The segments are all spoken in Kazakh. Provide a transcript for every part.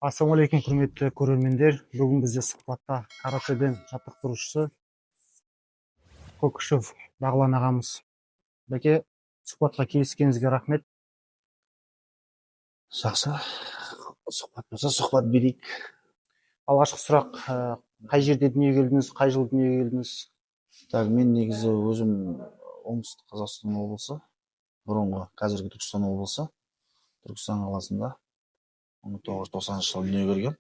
Ассалаумағалейкум, құрметті көрермендер. Бүгін бізде сұхбатта каратэден жаттықтырушысы Көкішев Бағлан ағамыз. Бәке, сұхбатқа келіскеніңізге рахмет. Жақсы, сұхбат болса сұхбат берейік. Алғашқы сұрақ, қай жерде дүниеге келдіңіз, қай жылы дүниеге келдіңіз? Мен негізі өзім оңтүстік Қазақстан облысы, бұрынғы қазіргі Түркістан облысы, Түркістан қаласында 1990 жылы дүниеге келгем.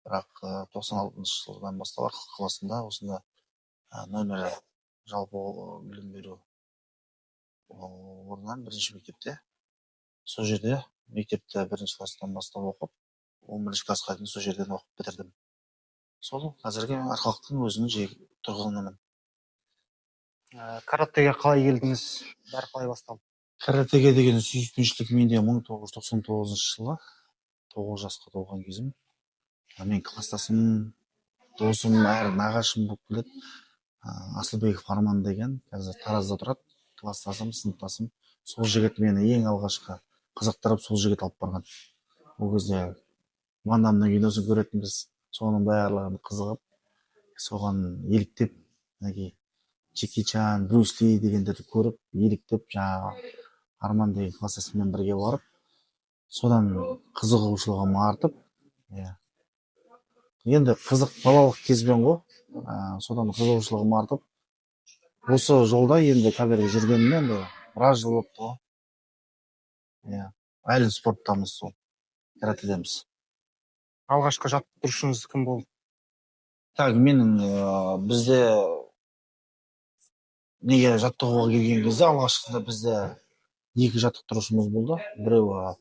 Бірақ 96 жылдан бастап Арқалық қаласында осында нөмірі жалпы білім беру орнынан бірінші мектепте. Сол жерде мектепті бірінші класстан бастап оқып, 11 классқа дейін сол жерден оқып бітірдім. Сол қазіргі Арқалықтың өзінің тұрғынымын. Каратэге қалай келдіңіз? Бәрі қалай басталды? Каратэге деген сүйіспеншілік менде 1999 жылы 9 жасқа толған кезім. Мен класстасым, досым, әрі нағашым болып келеді. Асылбеков Арман деген, қазір Таразда тұрады, класстасым, сыныптасым. Сол жігіт мені ең алғашқы қызықтырып, сол жігіт алып барған. Ол кезде Ван Дамның киносын көретінбіз, соның барлығын қызығып, соған еліктеп, Джеки Чан, Брюс Ли дегендерді көріп, еліктеп, Арман деген класстасыммен бірге барып, содан қызығушылығым артып, енді қызық балалық кезбен ғой, содан қызығушылығым артып, осы жолда енді қазіргі жүргеніммен біраз жыл болыпты ғой. Әлі спорттамыз, сол каратэдеміз. Алғашқы жаттықтырушыңыз кім болды? Менің бізде неге жаттығуға келген кезде алғашқыда бізде екі жаттықтырушымыз болды. Біреуі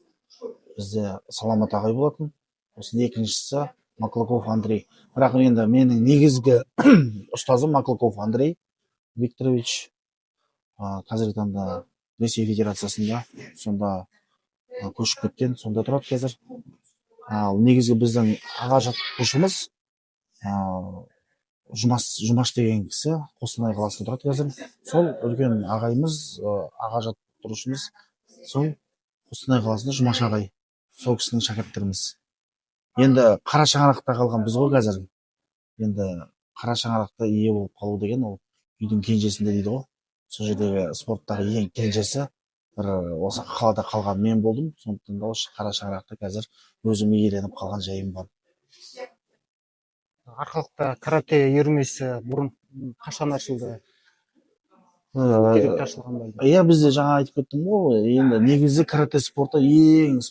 бізде Саламат ағай болатын, осының екіншісі Маклаков Андрей. Бірақ енді менің негізгі ұстазым Маклаков Андрей Викторович, қазіргі таңда Ресей Федерациясында, сонда көшіп кеткен, сонда тұрады қазір. Ал негізгі біздің аға жаттықтырушымыз Жұмаш деген кісі Қостанай қаласында тұрады қазір. Сол үлкен ағайымыз, аға жаттықтырушымыз сол Қостанай қаласында Жұмаш ағай. Сол кісінің шәкірттеріміз. Енді қара шаңырақта қалған біз ғой қазір. Енді қара шаңырақта ие болып қалу деген ол үйдің кенжесінде дейді ғой. Сол жердегі спорттағы ең кенжесі осы қалада қалған мен болдым. Сондықтан да осы қара шаңырақта қазір өзім иеленіп қалған жайым бар. Арқалықта каратэ үйірмесі бұрын қашан ашылды? Бізде жаңа айтып кеттім ғой, енді негізі каратэ спорты ең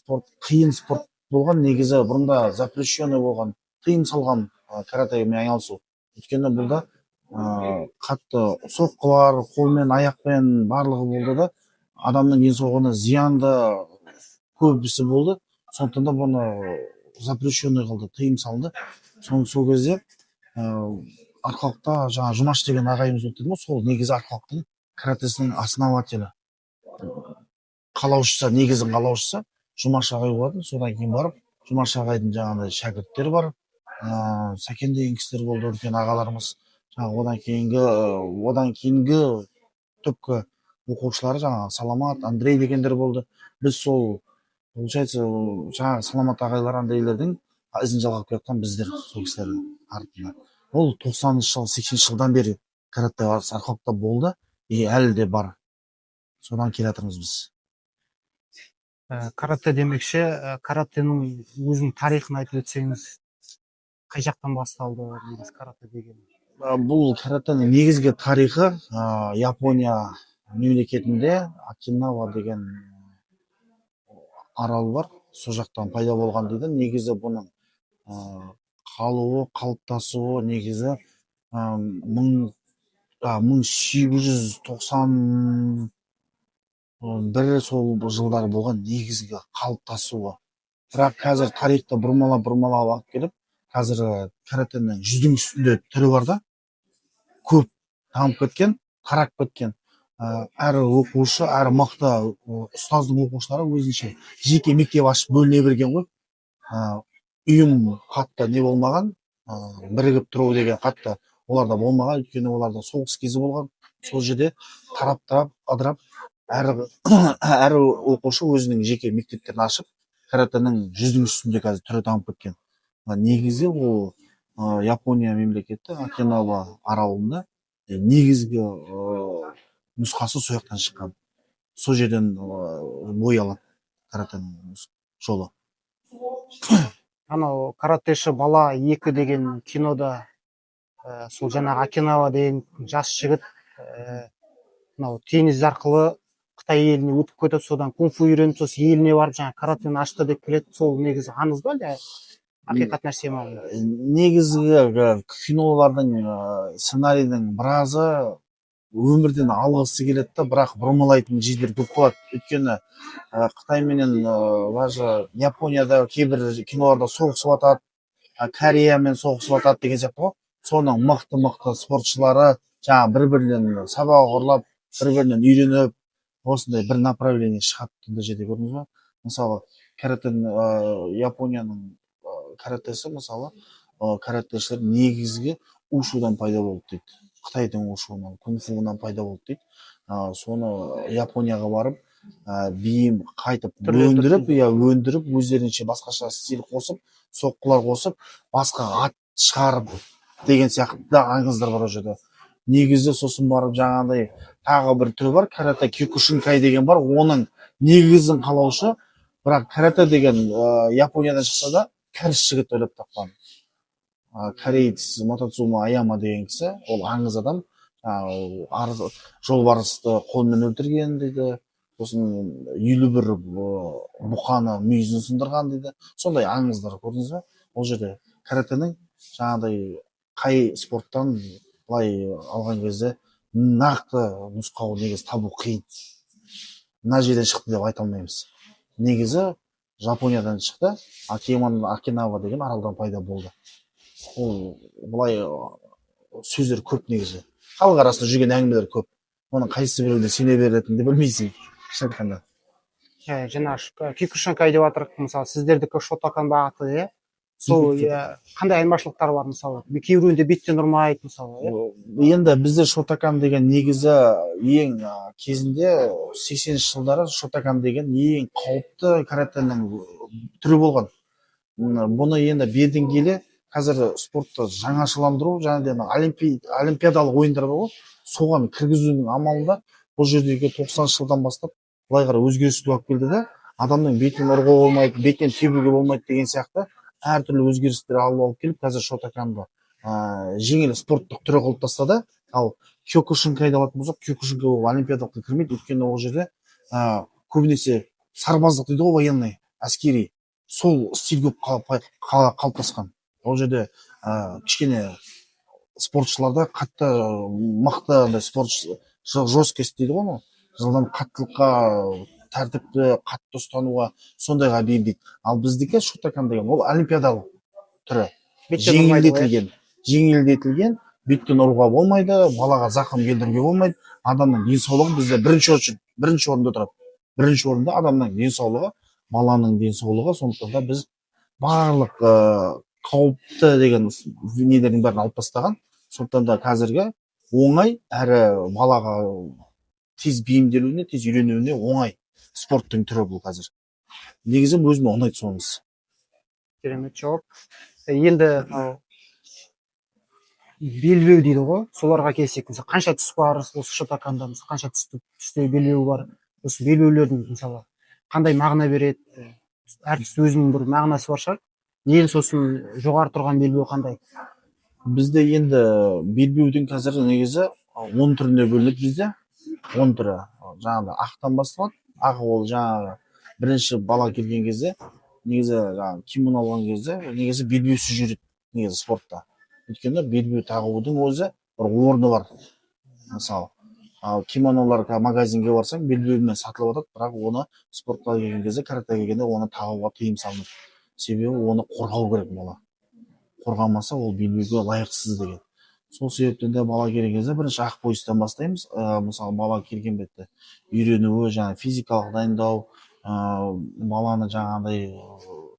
қиын спорт болған, негізі бұрында запрещенный болған, тыйым салған каратэмен айналысу. Өйткені бұлда қатты соққылар, қолмен, аяқпен барлығы болды да, адамның денсаулығына зиянды көбісі болды. Сондықтан да бұны запрещенный қылды, тыйым салды. Сол кезде Арқалықта жаңа Жұмаш деген ағайымыз өтті ме, сол негізі Арқалықтың каратэсінің основателі, қалаушысы, негізін қалаушысы Жұмаш ағай болатын. Содан кейін барып, Жұмаш ағайдың жаңағыдай шәкірттері бар, Сәкен деген кісілер болды, үлкен ағаларымыз. Одан кейінгі түпкі оқушылары жаңағы Саламат, Андрей дегендер болды. Біз сол, получается, жаңағы Саламат ағайлар, Андрейлердің ізін жалғап келатқан біздер сол кісілердің артында. Ол 90-шы жыл, 80-шы жылдан бері каратэ Арқалықта болды, әлі де бар. Содан келатырмыз біз. Каратэ демекші, каратэнің өзінің тарихын айтып өтсеңіз, қай жақтан басталды каратэ деген? Бұл каратэның негізгі тарихы Япония мемлекетінде Окинава деген арал бар, сол жақтан пайда болған дейді. Негізі бұның қалыптасуы негізі 1891 сол жылдар болған негізгі қалыптасуы. Бірақ қазір тарихта бұрмалап алып келіп, қазір каратэнің 100-дің үстінде түрі бар да, көп дамып кеткен, тарап кеткен. Әрі оқушы, әрі мықты ұстаздың оқушылары өзінше жеке мектеп ашып бөліне берген ғой. Үйім қатты не болмаған, бірігіп тұру деген қатты оларда болмаған, өйткені оларда соғыс кезі болған. Сол жерде тарап, ыдырап, әрі оқушы өзінің жеке мектептерін ашып, каратэнің 100-дің үстінде қазір түрі дамып кеткен. негізі ол Япония мемлекеті Окинава аралында негізгі нұсқасы сол жақтан шыққан. Сол жерден бой алады каратенің жолы. Анау каратэші бала 2 деген кинода сол жаңағы Окинава деген жас жігіт мынау теннис арқылы Қытай еліне өтіп кетіп, содан кунг-фу үйреніп, сосын еліне барып жаңағы каратені ашты деп келеді. Сол негізі аңыз ба, әлде ақиқат нәрсе ма? Негізгі кинолардың сценарийдің біразы өмірден алғысы келеді да, бірақ бұрмалайтын жерлер көп болады. Өйткені Қытай менен даже Японияда кейбір киноларда соғысып жатады, Кореямен соғысып жатады деген сияқты ғой. Соның мықты спортшылары жаңағы бір-бірінен сабақ ұрлап, бір-бірінен үйреніп, осындай бір направление шығады жерде көрдіңіз ба? Мысалы, Японияның каратесі, мысалы, каратэшілер негізгі ушудан пайда болды дейді. Қытайдың ушуынан, кунг-фуынан пайда болды дейді. Соны Японияға барып, бейім қайтып өндіріп, өздерінше басқаша стиль қосып, соққылар қосып, басқа ат шығарып деген сияқты да аңыздар бар ол жерде. Негізі сосын барып жаңағыдай тағы бір түрі бар, карате киокушинкай деген бар, оның негізін қалаушы, бірақ карате деген Япониядан шықса да кәріс жігіт ойлап тапқан. Кореец Мотоцума Аяма деген кісі, ол аңыз адам, жолбарысты қолмен өлтірген дейді, сосын 51 бұқаны мүйізін сындырған дейді. Сондай аңыздар көрдіңіз бе? Ол жерде каратенің жаңағыдай қай спорттан былай алған кезде нақты нұсқау негізі табу қиын. Мына жерден шықты деп айта алмаймыз. Негізі Жапониядан шықты, Окинава деген аралдан пайда болды. Ол былай сөздер көп негізі. Халық арасында жүрген әңгімелер көп. Оның қайсысы біреуіне сене беретінін де білмейсің. Шын айтқанда. Жаңағы киокушинкай деп жатырық, мысалы, сіздердікі шотокан бағыты, иә? Сол қандай айырмашылықтар бар, мысалы? Кейбіреуінде беттен ұрмайды, мысалы, иә? Енді бізде шотокан деген негізі ең кезінде 80-ші жылдары шотокан деген ең қауіпті каратенің түрі болған. Бұны енді берден келе қазір спортты жаңашыландыру, және олимпиадалық ойындар бар ғой, соған кіргізудің амалында бұл жердегі 90-ші жылдан бастап былай қарай өзгерістер алып келді да, адамның бетінен ұрғызуға болмайды, бетінен тебуге болмайды деген сияқты әртүрлі өзгерістер алып келіп, қазір шотоканды жеңіл спорттық түрі қылып тастады. Ал киокушинкайды алатын болсақ, киокушинкай ол олимпиадалыққа кірмейді, өйткені ол жерде көбінесе сарбаздық дейді ғой, военный, әскери, сол стиль көп қалыптасқан. Ол жерде кішкене спортшыларда қатты мықты спортшы жесткость дейді ғой, жылдам қаттылыққа, тәртіпті қатты ұстануға, сондайға бейімдейді. Ал біздікі шотокан деген ол олимпиадалық түрі. Жеңілдетілген, беттен ұруға болмайды, балаға зақым келтіруге болмайды. Адамның денсаулығы бізде бірінші орында тұрады. Бірінші орында адамның денсаулығы, баланың денсаулығы, сондықтан да біз барлық қауіпті деген недердің бәрін алып тастаған. Сондықтан да қазіргі оңай әрі балаға тез бейімделуіне, тез үйренуіне оңай спорттың түрі бұл қазір. Негізі өзіме ұнайды сонысы. Керемет жауап. Енді белбеу дейді ғой, соларға келсек, мысалы, қанша түс бар осы шотоканда, қанша түсте белбеу бар, осы белбеулердің мысалы қандай мағына береді, әр түс өзінің бір мағынасы бар шығар. Ең сосын жоғары тұрған белбеу қандай? Бізде енді белбеудің қазір негізі 10 түріне бөлінеді бізде. 10 түрі. Жаңағы ақтан басталады. Ақ ол жаңағы бірінші бала келген кезде, негізі кимоно алған кезде, негізі белбеусіз жүреді негізі спортта. Өйткені белбеу тағудың өзі бір орны бар. Мысалы, кимонолар магазинге барсаң, белбеумен сатылып жатады, бірақ оны спортқа келген кезде, каратеге келгенде оны тағуға тыйым салынады. Себебі оны қорғау керек бала. Қорғамаса ол белбеуге лайықсыз деген. Сол себептен де бала келген кезде бірінші ақ поястан бастаймыз. Мысалы, бала келген бетте үйренуі, жаңа физикалық дайындау, баланы жаңағыдай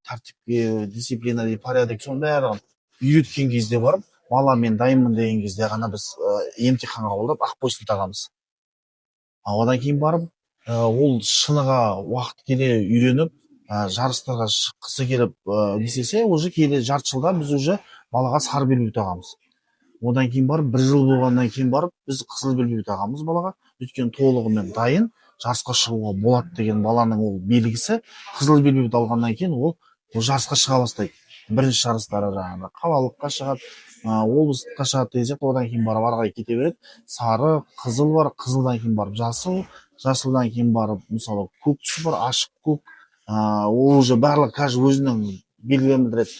тәртіпке, дисциплина, порядок, соның бәрін үйреткен кезде барып, бала мен дайынмын деген кезде ғана біз емтиханға қабылдап ақ поясты тағамыз. Одан кейін барып, ол шыныға уақыт келе үйреніп, жарыстарға шыққысы келіп десесе, уже келе жарты жылда біз уже балаға сары белбеу тағамыз. Одан кейін барып 1 жыл болғаннан кейін барып біз қызыл белбеу тағамыз балаға. Өйткені толығымен дайын жарысқа шығуға болады деген баланың ол белгісі. Қызыл белбеуді алғаннан кейін ол жарысқа шыға бастайды. Бірінші жарыстары жаңағы қалалыққа шығады, облыстыққа шығады деген сияқты. Одан кейін барып ары қарай кете береді. Сары, қызыл бар, қызылдан кейін барып жасыл, жасылдан кейін барып мысалы көк түсі бар, ашық көк. Ол уже барлығы каждый өзінің белгілерін білдіреді.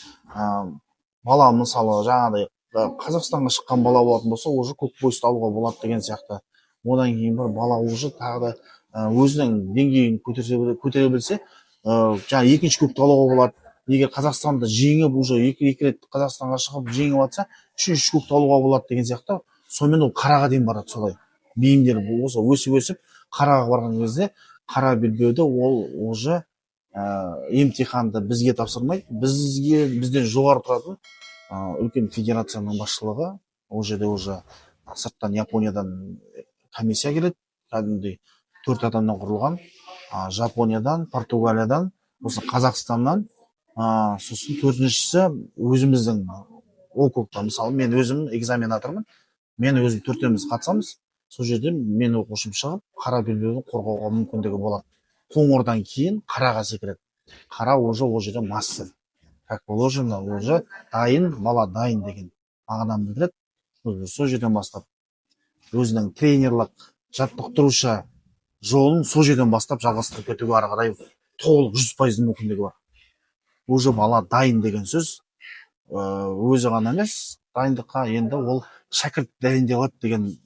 Бала мысалы жаңағыдай Қазақстанға шыққан бала болатын болса, уже көк поясты алуға болады деген сияқты. Одан кейін бір бала уже тағы да өзінің деңгейін көтере білсе, жаңағы екінші көкті алуға болады. Егер Қазақстанда жеңіп уже екі рет Қазақстанға шығып жеңіп жатса, үшінші көкті алуға болады деген сияқты. Сонымен ол қараға дейін барады солай. Бейімдері осы өсіп қараға барған кезде қара белбеуді ол уже емтиханды бізге тапсырмайды. Бізден жоғары тұратын үлкен федерацияның басшылығы, ол жерде уже сырттан Япониядан комиссия келеді, кәдімгідей 4 адамнан құрылған, Жапониядан, Португалиядан, осы Қазақстаннан, сосын 4-шісі өзіміздің округта. Мысалы мен өзім экзаменатормын, мен өзім 4-еміз қатысамыз. Сол жерде мен оқушым шығып қара белбеуді қорғауға мүмкіндігі болады. Қоңырдан кейін қараға секіреді. Қара уже ол жерде мастер, как положено, уже дайын, бала дайын деген мағынаны білдіреді. Сол жерден бастап өзінің тренерлік жаттықтырушы жолын сол жерден бастап жалғастырып кетуге ары қарай толық 100% мүмкіндігі бар. Уже бала дайын деген сөз өзі ғана емес, дайындыққа енді ол шәкірт дайындай алады деген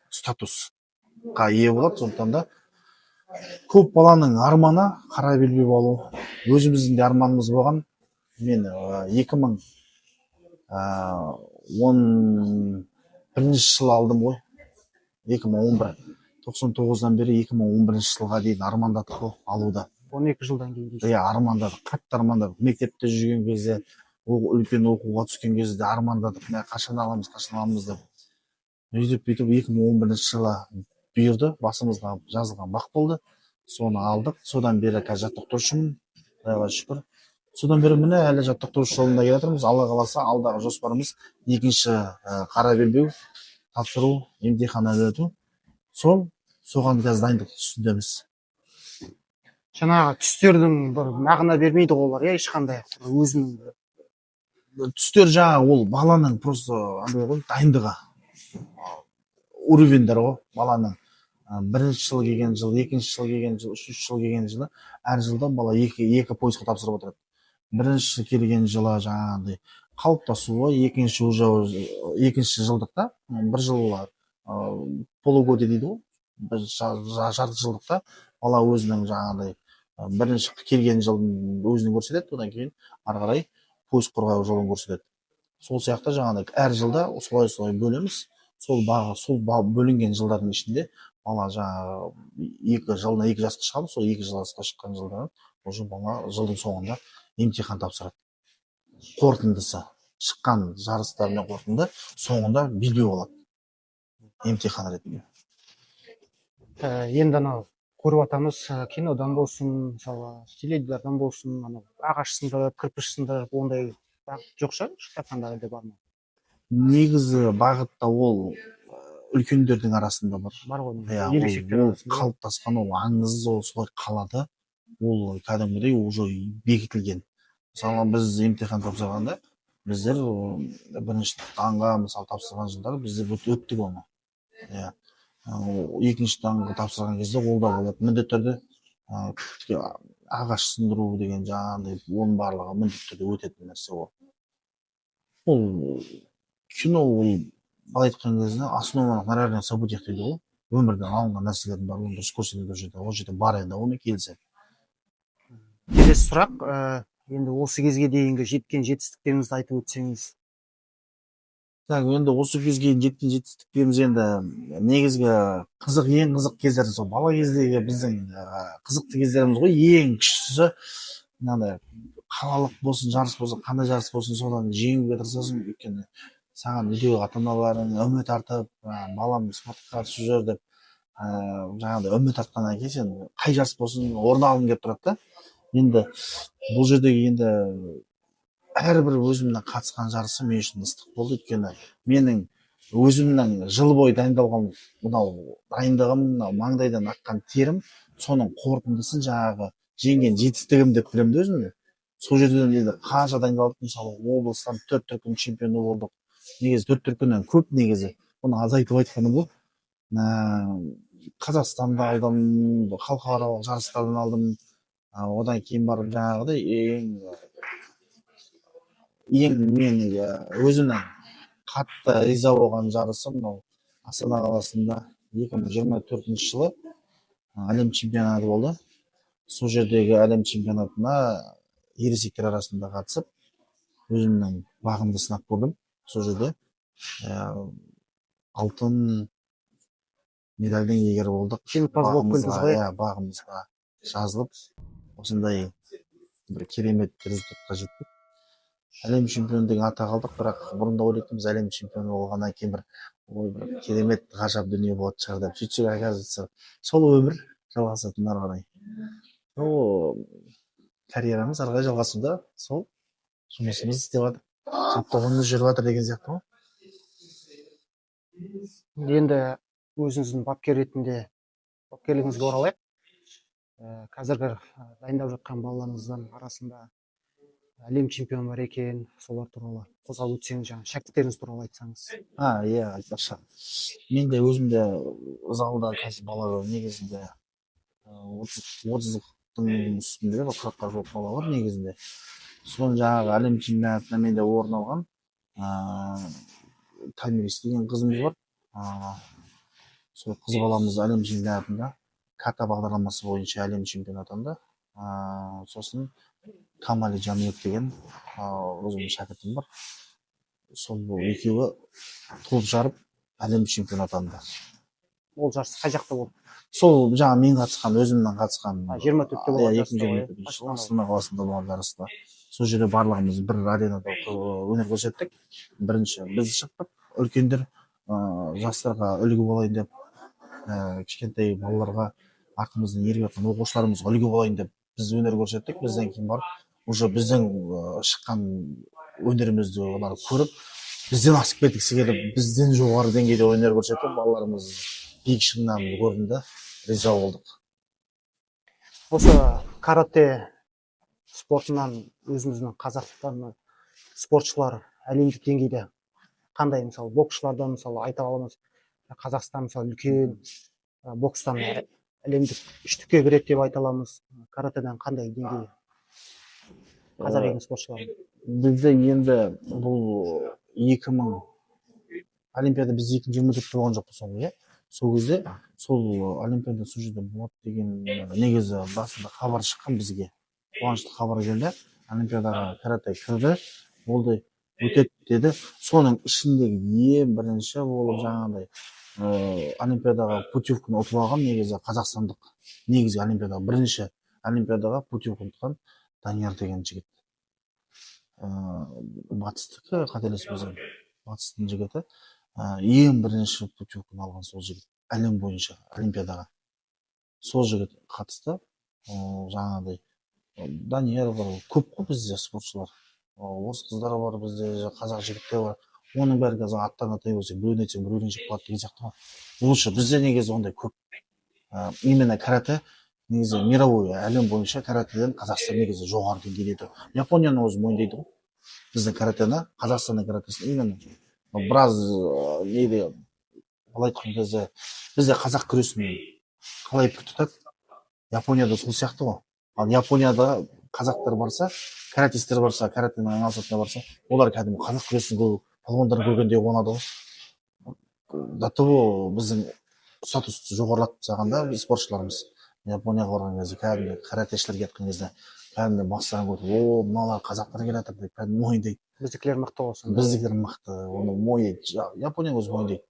статусқа ие болады. Сондықтан да көп баланың арманы қара белбеу алу. Өзіміздің де арманымыз болған. Мен 2011 жылы алдым ғой. 2011. 99-дан бері 2011 жылға дейін армандадық қой алуда. 12 жылдан кейін. Иә, армандадық, қатты армандадық. Мектепте жүрген кезде, үлкен оқуға түскен кезде армандадық. Қашан аламыз деп. Бүйтіп 2011 жылы бұйырды, басымызға жазылған бақ болды. Соны алдық. Содан бері қазір жаттықтырушымын. Құдайға шүкір. Содан бері міне әлі жаттықтырушы жолында келе жатырмыз. Алла қаласа алдағы жоспарымыз екінші қара белбеу тапсыру, емтиханнан өту. Соған қазір дайындық үстіндеміз. Жаңағы түстердің бір мағына бермейді олар, ешқандай өзінің түстер жаңағы ол баланың просто дайындығы, уровеньдер ғой баланың. Бірінші жыл келген жыл, екінші жыл келген жыл, үшінші жыл келген жылы әр жылда бала екі поясқа тапсырып отырады. Бірінші келген жылы жаңағыдай қалыптасуы, екінші жылдықта, 1 жыл полугодие дейді ғой, жарты жылдықта бала өзінің жаңағыдай бірінші келген жылын өзінің көрсетеді, одан кейін ары қарай пояс қорғау жолын көрсетеді. Сол сияқты жаңағыдай әр жылда солай бөлеміз. Сол бөлінген жылдардың ішінде бала жаңағы жылына 2 жасқа шығады. Сол 2 жасқа шыққан жылдары уже бала жылдың соңында емтихан тапсырады. Қорытындысы шыққан жарыстармен қорытынды соңында белбеу алады. Емтихан ретінде. Енді анау көріп атамыз, кинодан болсын, мысалы теледидардан болсын, анау ағаш сындырып, кірпіш сындырып, ондай жоқ шығар, жатқандарда бар ма? Негізі бағытта ол үлкендердің арасында бар. Бар ғой. Ол қалыптасқан, ол аңыз, ол солай қалады. Ол кәдімгідей уже бекітілген. Мысалы біз емтихан тапсырғанда, біздер бірінші таңға мысалы тапсырған жылдары біздер өттік оны. Екінші таңғы тапсырған кезде ол да болады. Міндетті түрде ағаш сындыру деген жаңағыдай оның барлығы міндетті түрде өтетін нәрсе ол. Ол кино, ол былай айтқан кезде основаных на реальных событиях дейді ғой. Өмірден алынған нәрселердің барлығын дұрыс көрсетеді ол жерде. Ол жерде бар енді, онымен келісемін. Келесі сұрақ, енді осы кезге дейінгі жеткен жетістіктеріңізді айтып өтсеңіз. Енді осы кезге жеткен жетістіктеріміз енді негізгі ең қызық кездер сол бала кездегі біздің қызықты кездеріміз ғой. Ең күштісі мынандай қалалық болсын, жарыс болсын, қандай жарыс болсын, содан жеңуге тырысасың. Өйткені саған үйдегі ата-аналарың үміт артып, балам спортқа қатысып жүр деп жаңағыдай үміт артқаннан кейін сен қай жарыс болсын орын алғың келіп тұрады да. енді бұл жердегі енді әрбір өзімнің қатысқан жарысым мен үшін ыстық болды, өйткені менің өзімнің жыл бойы дайындалған мынау дайындығым, мынау маңдайдан аққан терім, соның қорытындысын жаңағы жеңген жетістігім деп білемін де өзімді. Сол жерден енді қанша дайындалдық, мысалы облыстан 4 дүркін чемпионы болдық. Негізі 4 дүркіннен көп, негізі оны азайтып айтқаным бұл. Қазақстанда алдым, халықаралық жарыстардан алдым. Одан кейін барып жаңағыдай ең мен өзімнің қатты риза болған жарысым мынау Астана қаласында 2024 жылы әлем чемпионаты болды. Сол жердегі әлем чемпионатына ересектер арасында қатысып, өзімнің бағымды сынап көрдім. Сол жерде алтын медальдің иегері болдық. Жеңімпаз болып келдіңіз ғой. Бағымызға жазылып, осындай бір керемет результатқа жеттік. Әлем чемпионы деген атақ алдық, бірақ бұрында ойлайтынбыз әлем чемпионы болғаннан кейін бір керемет ғажап дүние болады шығар деп. Сөйтсек, оказывается, сол өмір жалғасатын ары қарай. Сол карьерамыз ары қарай жалғасуда, сол жұмысымыз істеп жатыр. Жаттығуымыз жүріп жатыр деген сияқты ғой. Енді өзіңіздің бапкер ретінде бапкерлігіңізге оралайық. Қазіргі дайындап жатқан балаларыңыздың арасында әлем чемпионы бар екен, солар туралы қозғап өтсеңіз, жаңа шәкірттеріңіз туралы айтсаңыз. Иә, айтпақшы. Мен де өзімде залда қазір бала негізінде 30-ның үстінде, 40-қа жуық бала бар негізінде. Соның жаңағы әлем чемпионатында менде орын алған Тамирис деген қызымыз бар. Сол қыз баламыз әлем чемпионатында ката бағдарламасы бойынша әлем чемпионы атанды. Сосын Камали Жамиев деген өзімнің шәкіртім бар. Сол екеуі топ жарып әлем чемпионы атанды. Ол жарыс қай жақта болды? Сол жаңа мен қатысқан, өзімнің қатысқан 24-те болған жарыста. 2024 жылы Астана қаласында болған жарыста. Сол жерде барлығымыз бір аренада өнер көрсеттік. Бірінші біз шықтық, үлкендер жастарға үлгі болайын деп, кішкентай балаларға, артымыздан еріп жатқан оқушыларымызға үлгі болайын деп біз өнер көрсеттік. Бізден кейін барып, уже біздің шыққан өнерімізді олар көріп, бізден асып кеткісі келіп, бізден жоғары деңгейде өнер көрсетіп, балаларымыз биік шыңнан көрінді, риза болдық. Осы карате спортынан өзіміздің қазақстан спортшылар әлемдік деңгейде қандай, мысалы боксшылардан мысалы айта аламыз, Қазақстан мысалы үлкен бокстан әлемдік үштікке кіреді деп айта аламыз. Каратеден қандай деңгей қазақ елінің спортшылары? Бізде енді бұл 2000 олимпиада біз 2024-те болған жоқпыз соңғы, иә. Сол кезде сол олимпиада сол жерде болады деген негізі басында хабар шыққан бізге. Қуанышты хабар келді. Олимпиадаға карате кірді, болды, өтеді деді. Соның ішіндегі ең бірінші болып жаңағыдай олимпиадаға путевканы ұтып алған негізі қазақстандық. Негізі олимпиадаға бірінші олимпиадаға путевканы ұтқан Данияр деген жігіт. Батыстікі, қателеспесем, батыстың жігіті. Ең бірінші путевканы алған сол жігіт әлем бойынша олимпиадаға. Сол жігіт қатысты. Жаңағыдай Данияр бар, көп қой бізде спортшылар. Орыс қыздар бар, бізде қазақ жігіттер бар. Оның бәрі қазір аттарын атай берсең, біреуден айтсаң, біреуден жеп қалады деген сияқты ғой. Лучше бізде негізі ондай көп. Именно карате негізі мировой әлем бойынша каратеден Қазақстан негізі жоғары деңгейде тұр. Японияны өзі мойындайды ғой. Біздің каратені, Қазақстанның каратесін именно біраз неде қалай айтқан кезде бізде қазақ күресін қалай пік тұтады, Японияда сол сияқты ғой. Ал Японияда қазақтар барса, каратистер барса, каратемен айналысатындар барса, олар кәдімгі қазақ күресін палуандарын көргенде қуанады ғой. До того біздің статусты жоғарылатып тастағанда спортшыларымыз Японияға барған кезде кәдімгі каратешілерге айтқан кезде кәдімгі бастарын көтеріп, мыналар қазақтар келе жатыр деп кәдімгі мойындайды. Біздікілер мықты болсын. Біздікілер мықты, оны мойындайды. Япония өзі мойындайды.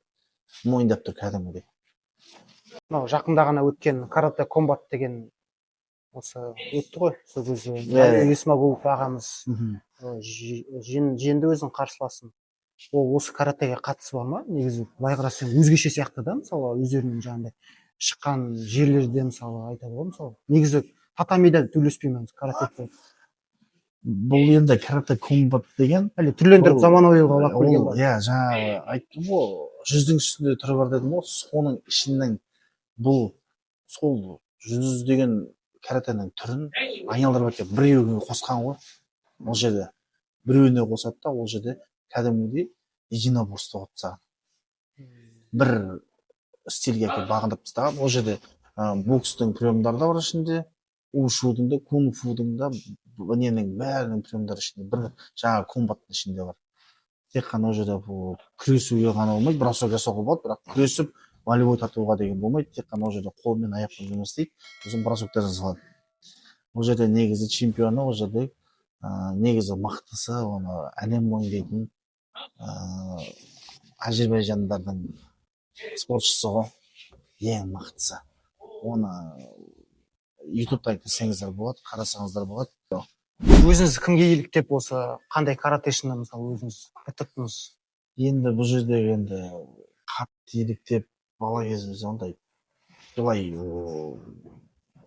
Мойындап тұр кәдімгідей. Мынау жақында ғана өткен карате комбат деген осы өтті ғой, сол кезде Исмагулов ағамыз жеңді өзінің қарсыласын. Ол осы каратеге қатысы бар ма? Негізі былай қарасаң өзгеше сияқты да, мысалы өздерінің жаңағыдай шыққан жерлерде мысалы айтады ғой, мысалы негізі татамида үйлеспеймін каратэ. Бұл енді карате комбат деген Әлі түрлендіріп ол- заманауиға алып келген ол бар. иә жаңағы айттым ғой 100-дің үстінде түрі бар дедім ғой, соның ішінің бұл сол 100 деген каратенің түрін айналдырып әкеліп біреуіне қосқан ғой. Ол жерде біреуіне қосады да ол жерде кәдімгідей единоборство болып тастаған. Бір стильге әкеліп бағындырып тастаған. Ол жерде бокстың приемдары да бар ішінде, ушудың да, кунг-фудың да, ненің бәрінің приемдары ішінде, бір жаңағы комбаттың ішінде бар. Тек қана ол жерде бұл күресуге ғана болмайды, бросок жасауға болады, бірақ күресіп волейбол тартуға деген болмайды. Тек қана ол жерде қолмен аяқпен жұмыс істейді, сосын бросоктар жасалады. Ол жерде негізі чемпионы, ол жерде негізі мықтысы, оны әлем мойындайтын Әзербайжандардың спортшысы ғой, ең мықтысы. Оны ютубтан кірсеңіздер болады, қарасаңыздар болады. Өзіңіз кімге еліктеп осы қандай каратэшіні мысалы өзіңіз бітірдіңіз? Енді бұл жерде енді қатты еліктеп бала кезімізде ондай былай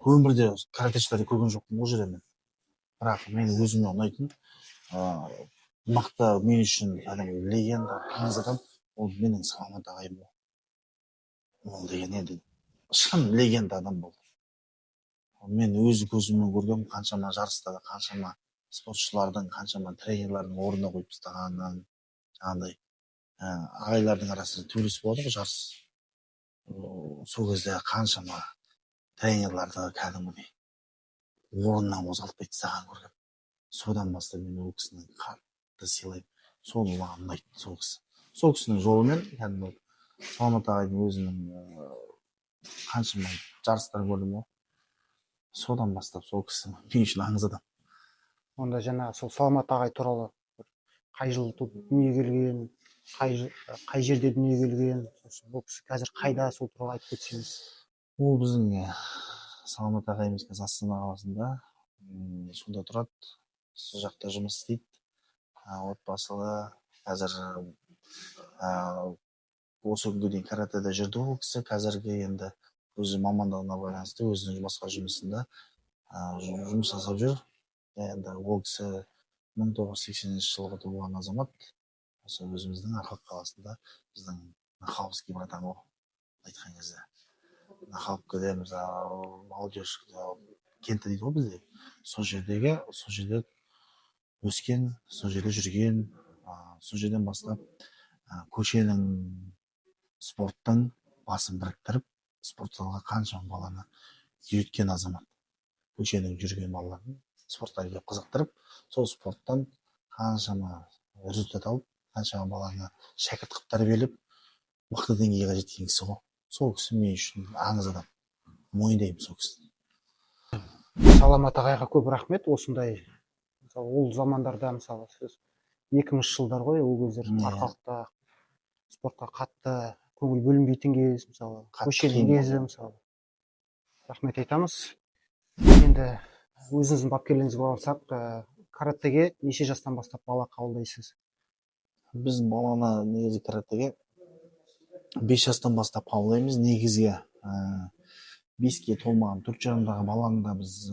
өмірде каратэшілерді көрген жоқпын ол жерде мен. Бірақ мен өзіме ұнайтын мықты мен үшін кәдімгі легенда аңыз адам ол менің Саламат ағайым болды. Ол деген енді шын легенда адам болды. Мен өз көзіммен көргем қаншама жарыстарда, қаншама спортшылардың, қаншама тренерлердің орнына қойып тастағанын, жаңағыдай ағайлардың арасында төбелес болады ғой жарыс. Сол кезде қаншама тренерлерді кәдімгідей орнынан қозғалтпай тастағанын көргем. Содан бастап мен ол кісіні қатты сыйлаймын. Сол маған ұнайды сол кісі. Сол кісінің жолымен кәдімгі Саламат ағайдың өзінің қаншама жарыстар көрдім ғой. Содан бастап сол кісі мен үшін аңыз адам. Онда жаңағы сол Саламат ағай туралы қай жылы дүниеге келген, қай жерде дүниеге келген, бұл кісі қазір қайда, сол туралы айтып кетсеңіз. Ол біздің Саламат ағайымыз қазір Астана қаласында сонда тұрады. Сол жақта жұмыс істейді. Отбасылы қазір осы күнге дейін каратэде жүрді ол кісі. Қазіргі енді өзі мамандығына байланысты өзінің басқа жұмысында жұмыс жасап жүр. Енді ол кісі 1980 жылғы туылған азамат. Осы өзіміздің Арқалық қаласында біздің Нахабский братан ғой айтқан кезде. Нахабкіде молодежь кенті дейді ғой бізде. Сол жерде өскен, сол жерде жүрген, сол жерден бастап көшенің спорттың басын біріктіріп, спорт залға қаншама баланы үйреткен азамат. Көшенің жүрген балаларын спортқа келіп қызықтырып, сол спорттан қаншама результат алып, қаншама баланы шәкірт қылып тәрбиелеп, мықты деңгейге жеткен кісі ғой. Сол кісі мен үшін аңыз адам. Мойындаймын сол кісіні. Саламат ағайға көп рахмет. Осындай мысалы ол замандарда мысалы сіз 2000 жылдар ғой, ол кездер Арқалықта спортқа қатты көңіл бөлінбейтін кез, мысалы көшенің кезі мысалы. Рахмет айтамыз. Енді өзіңіздің бапкерлігіңізге алсақ, каратэге неше жастан бастап бала қабылдайсыз? Біз баланы негізі каратэге 5 жастан бастап қабылдаймыз. Негізге 5-ке толмаған 4 жарымдағы баланы да біз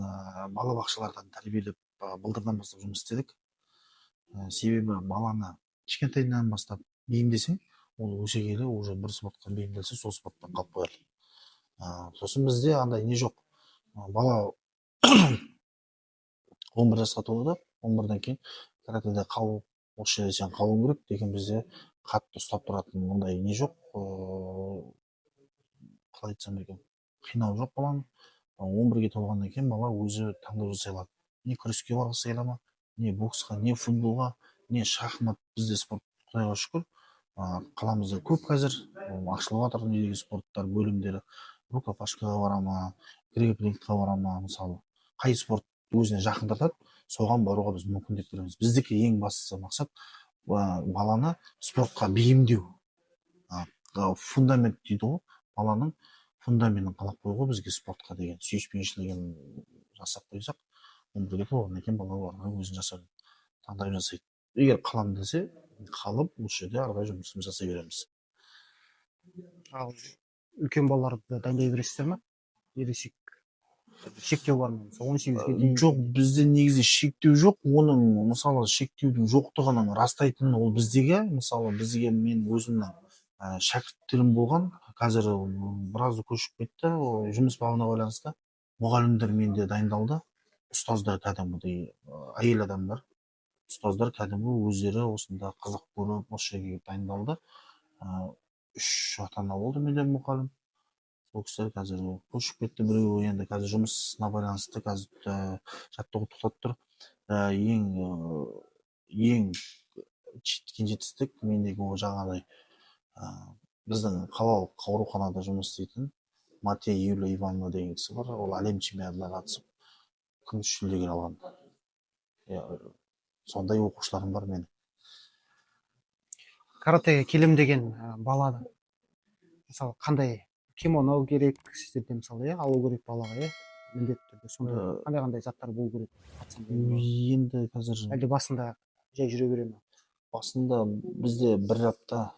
балабақшалардан тәрбиелеп былтырдан бастап жұмыс істедік. Себебі баланы кішкентайынан бастап бейімдесең, ол өсе келе уже бір спортқа бейімделсе, сол спорттан қалып қояды. Сосын бізде андай не жоқ. Бала 11 жасқа толды, 11-дан кейін каратэде қалу, осы жерде сен қалуың керек деген бізде қатты ұстап тұратын ондай не жоқ. Қалай айтсам екен, қинау жоқ баланы. 11-ге толғаннан кейін бала өзі таңдау жасай алады. Не күреске барғысы келе ма, не боксқа, не футболға, не шахмат. Бізде спорт, құдайға шүкір, қаламызда көп қазір. Ашылып жатыр недегі спорттар бөлімдері. Рукопашкаға бара ма, грепплингқа бара ма, мысалы. Қай спорт өзіне жақындатады, соған баруға біз мүмкіндік береміз. Біздікі ең басты мақсат баланы спортқа бейімдеу. Фундамент дейді ғой, баланың фундаментін қалап қоюға бізге спортқа деген сүйіспеншілігін жасап қойсақ, 11-ге толғаннан кейін бала өзін жасап таңдау жасайды. Егер қалам десе, қалып осы жерде ары қарай жұмысымызды жасай береміз. Ал үлкен балаларды дайындай бересіздер ме? Ересек шектеу бар ма? Мысалы 18-ге дейін. Жоқ, бізде негізі шектеу жоқ. Оның мысалы шектеудің жоқтығының растайтын ол біздегі, мысалы бізге мен өзімнің шәкірттерім болған, қазір біразы көшіп кетті, жұмыс бабына байланысты. Мұғалімдер менде дайындалды. Ұстаздар кәдімгідей әйел адамдар, ұстаздар кәдімгі өздері осында қызық көріп осы жерге келіп дайындалды. 3 ата-ана болды менде мұғалім. Ол кісілер қазір көшіп кетті, біреуі енді қазір жұмысына байланысты қазір жаттығу тоқтап тұр. Ең жеткен жетістік мендегі ол жаңағыдай біздің қалалық ауруханада жұмыс істейтін Матей Юлия Ивановна деген кісі бар. Ол әлем чемпионатына қатысып күміс жүлдегер алған. Сондай оқушыларым бар менің. Каратэге келем деген бала мысалы қандай кимоно керек сіздерде, мысалы алу керек балаға, міндетті түрде сондай қандай заттар болу керек? Енді қазір әлде басында жай жүре бере ме? Басында бізде бір апта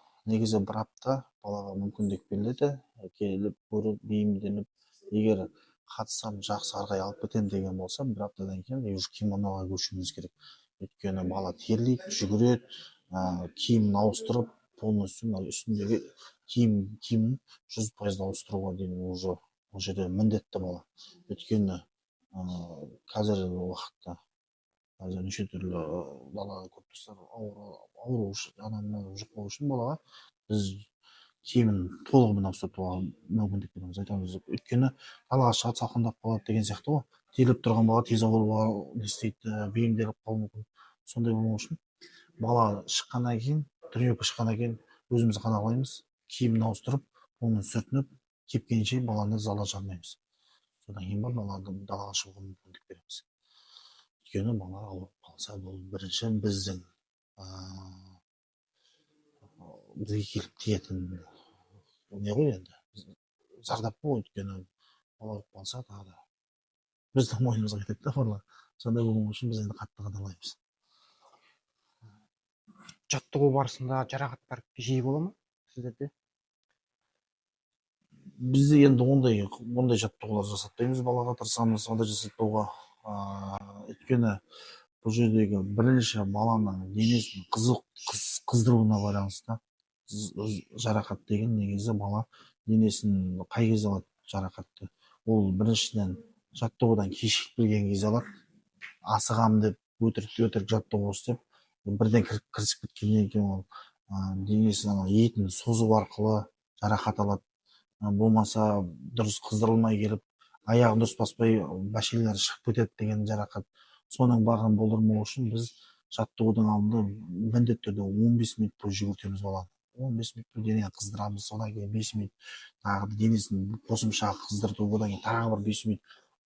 балаға мүмкіндік беріледі, келіп көріп бейімделіп, егер қатысам жақсы арғай алып кетем деген болса, бір аптадан кейін уже кимоноға көшуіміз керек. Өйткені бала терлейді, жүгіреді, киімін ауыстырып, полностью үстіндегі киімін 100% ауыстыруға дейін уже ол жерде міндетті бала. Өйткені қазіргі уақытта неше түрлі бала көп достар ауру жұқпау үшін балаға біз киімін толығымен ауыстыруға мүмкіндік береміз, айтамыз. Өйткені далаға шығады, салқындап қалады деген сияқты ғой. Терлеп тұрған бала тез ауруға не істейді, бейімделіп қалуы мүмкін. Сондай болмау үшін бала шыққаннан кейін, тренировка шыққаннан кейін өзіміз қадағалаймыз, киімін ауыстырып, оны сүртініп, кепкенше баланы залға жармаймыз. Содан кейін баланы далаға шығуға мүмкіндік береміз. Өйткені бала ауырып қалса, бұл бірінші біздің бізге келіп тиетін не ғой енді, зардап қой. Өйткені бала ауырып қалса, тағы да біздің мойнымызға кетеді да барлар. Сондай болмау үшін біз енді қатты қадағалаймыз. Жаттығу барысында жарақаттар жиі бола ма сіздерде? Бізде енді ондай жаттығулар жасатпаймыз, балаға тырысамыз ондай жасатпауға. Өйткені бұл жердегі бірінші баланың денесін қыздыруына байланысты жарақат деген негізі бала денесін қай кезде алады жарақатты. Ол біріншіден жаттығудан кешігіп келген кезде алады. Асығам деп өтірік жаттығу істеп, бірден кірісіп кеткеннен кейін ол денесін етін созу арқылы жарақат алады. Болмаса дұрыс қыздырылмай келіп, аяғын дұрыс баспай бәшелері шығып кетеді деген жарақат. Соның барын болдырмау үшін біз жаттығудың алдында міндетті түрде 15 минут бойы жүгіртеміз баланы. 15 минут бойы денені қыздырамыз, содан кейін 5 минут тағы денесін қосымша қыздырту, одан кейін тағы бір 5 минут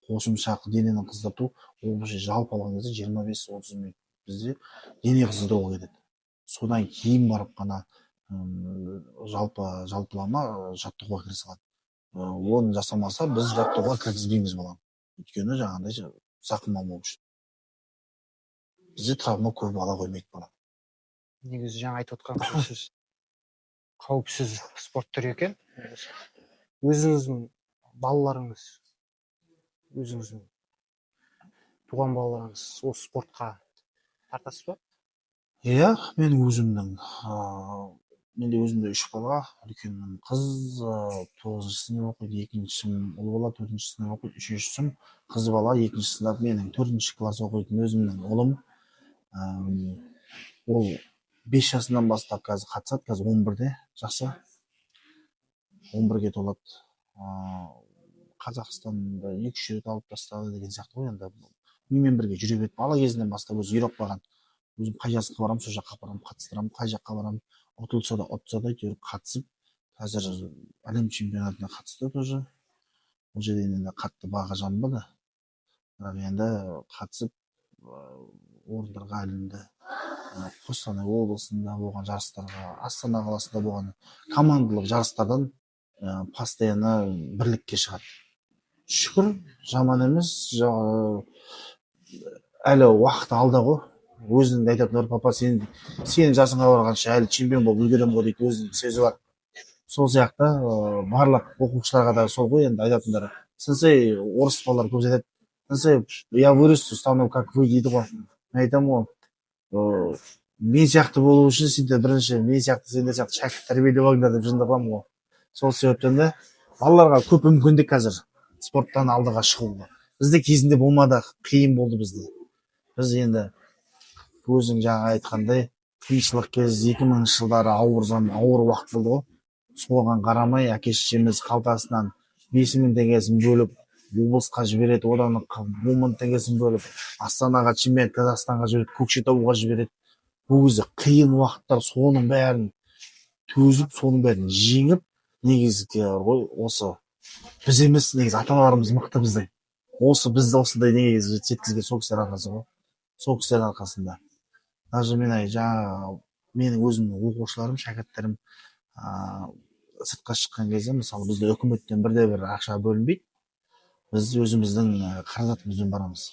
қосымша денені қыздырту. Ол жалпы алған кезде 25-30 минут бізде дене қыздыруға кетеді. Содан кейін барып қана жалпылама жаттығуға кіре салады. Оны жасамаса біз жаттығуға кіргізбейміз баланы. Өйткені жаңағыдай зақым алмау үшін. Бізде травма көп ала қоймайды бала. Негізі жаңа айтып отқан қауіпсіз спорт түрі екен. Өзіңіздің балаларыңыз, өзіңіздің туған балаларыңыз осы спортқа тартасыз ба? Иә, менде өзімде 3 бала, үлкенім қыз 9 сынып оқиды, екіншісім ұл бала 4 сынып оқиды, үшіншісім қыз бала 2 сынып, менің 4 класс оқитын өзімнің ұлым. Ол 5 жасынан бастап қазір қатысады, қазір 11-де, жақсы. 11-ге толады. Қазақстанда 2-3 рет алып тастады деген сияқты ғой енді. Менімен бірге жүре береді. Бала кезінен бастап өзі үйреніп қалған. Өзім қай жаққа барам, сол жаққа барам, қатыстырам, қай жаққа барам, ұтылса да жүріп қатысып, қазір әлем чемпионатына қатысты тоже. Ол жерде енді қатты баға жанбады. Бірақ енді қатысып орындарға ілінді. Қостанай облысында болған жарыстарға, Астана қаласында болған командалық жарыстардан постоянно бірлікке шығады. Шүкір, жаман емес. Әлі уақыт алда ғой. Өзінің айтатындар, папа, сенің жасыңа барғанша әлі чемпион болып үлгерем ғой дейді, өзінің сөзі бар. Сол сияқты барлық оқушыларға да сол ғой енді айтатындары. сенсей, орыс балалар көп айтады, сенсей, я вырасту, стану как вы дейді ғой. Мен айтамын ғой, мен сияқты болу үшін сендер бірінші мен сияқты сендер сияқты шәкірт тәрбиелеп алыңдар деп жында қыламын ғой. Сол себептен де балаларға көп мүмкіндік қазір спорттан алдыға шығуға. Бізде кезінде болмады, қиын болды бізде. Біз енді өзің жаңа айтқандай қиыншылық кез 2000 жылдары ауыр уақыт болды ғой. Соған қарамай әке шешеміз қалтасынан 5000 теңгесін бөліп облысқа жібереді, одан 10 теңгесін бөліп Астанаға, Чемпионат Казахстанға жібереді, Көкшетауға жібереді. Бұл кезде қиын уақыттар, соның бәрін төзіп, соның бәрін жеңіп, негізгі ғой осы біз емес, негізі ата-аналарымыз мықты біздің. Осы бізді осындай негізі жеткізген сол кісілер арқасы ғой. Сол кісілер арқасында. Даже мен жаңа менің өзімнің оқушыларым, шәкірттерім сыртқа шыққан кезде, мысалы бізде үкіметтен бірде-бір ақша бөлінбейді. Біз өзіміздің қаражатымызбен барамыз.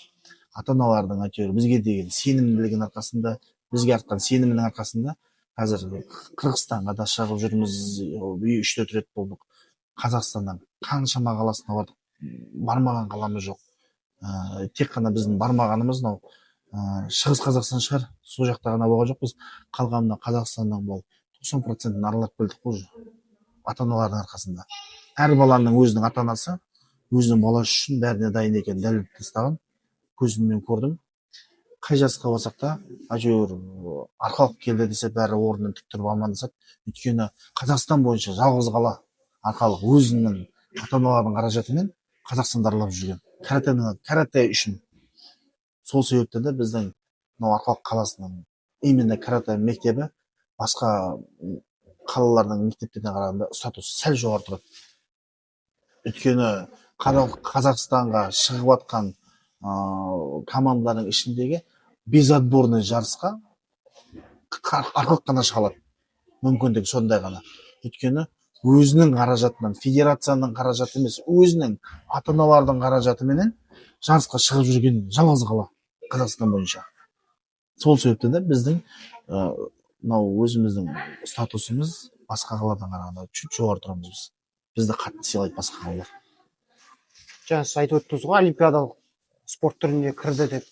Ата-аналардың әйтеуір бізге деген сенімділігінің арқасында, бізге артқан сенімінің арқасында қазір Қырғызстанға да шығып жүрміз, 3-4 рет болдық. Қазақстаннан қаншама қаласына бардық, бармаған қаламыз жоқ. Тек қана біздің бармағанымыз мынау Шығыс Қазақстан шығар, сол жақта ғана болған жоқпыз. Қалғанында Қазақстаннан болып 90%-ін аралап білдік қой, ата-аналардың арқасында. Әр баланың өзінің ата-анасы өзінің баласы үшін бәріне дайын екенін дәлелдеп тастаған, көзіммен көрдім. Қай жасқа барсақ та, әйтеуір арқалық келді десе бәрі орнынан тік тұрып амандасады. Өйткені Қазақстан бойынша жалғыз қала арқалық өзінің ата-аналардың қаражатымен Қазақстанды аралап жүрген. Карате үшін. Сол себептен де біздің мынау арқалық қаласының именно карате мектебі басқа қалалардың мектептеріне қарағанда статусы сәл жоғары тұрады. Өйткені Қазақстанға шығып жатқан командалардың ішіндегі безотборный жарысқа арқалық қана шыға алады. Мүмкіндік сондай ғана. Өйткені өзінің қаражатынан, федерацияның қаражаты емес, өзінің ата-аналардың қаражатыменен жарысқа шығып жүрген жалғыз қала Қазақстан бойынша. Сол себептен де біздің мынау өзіміздің статусымыз басқа қаладан қарағанда чуть жоғары тұрамыз біз. Бізді қатты сыйлайды басқа қалалар. Жаңа сіз айтып өттіңіз ғой, олимпиадалық спорт түріне кірді деп.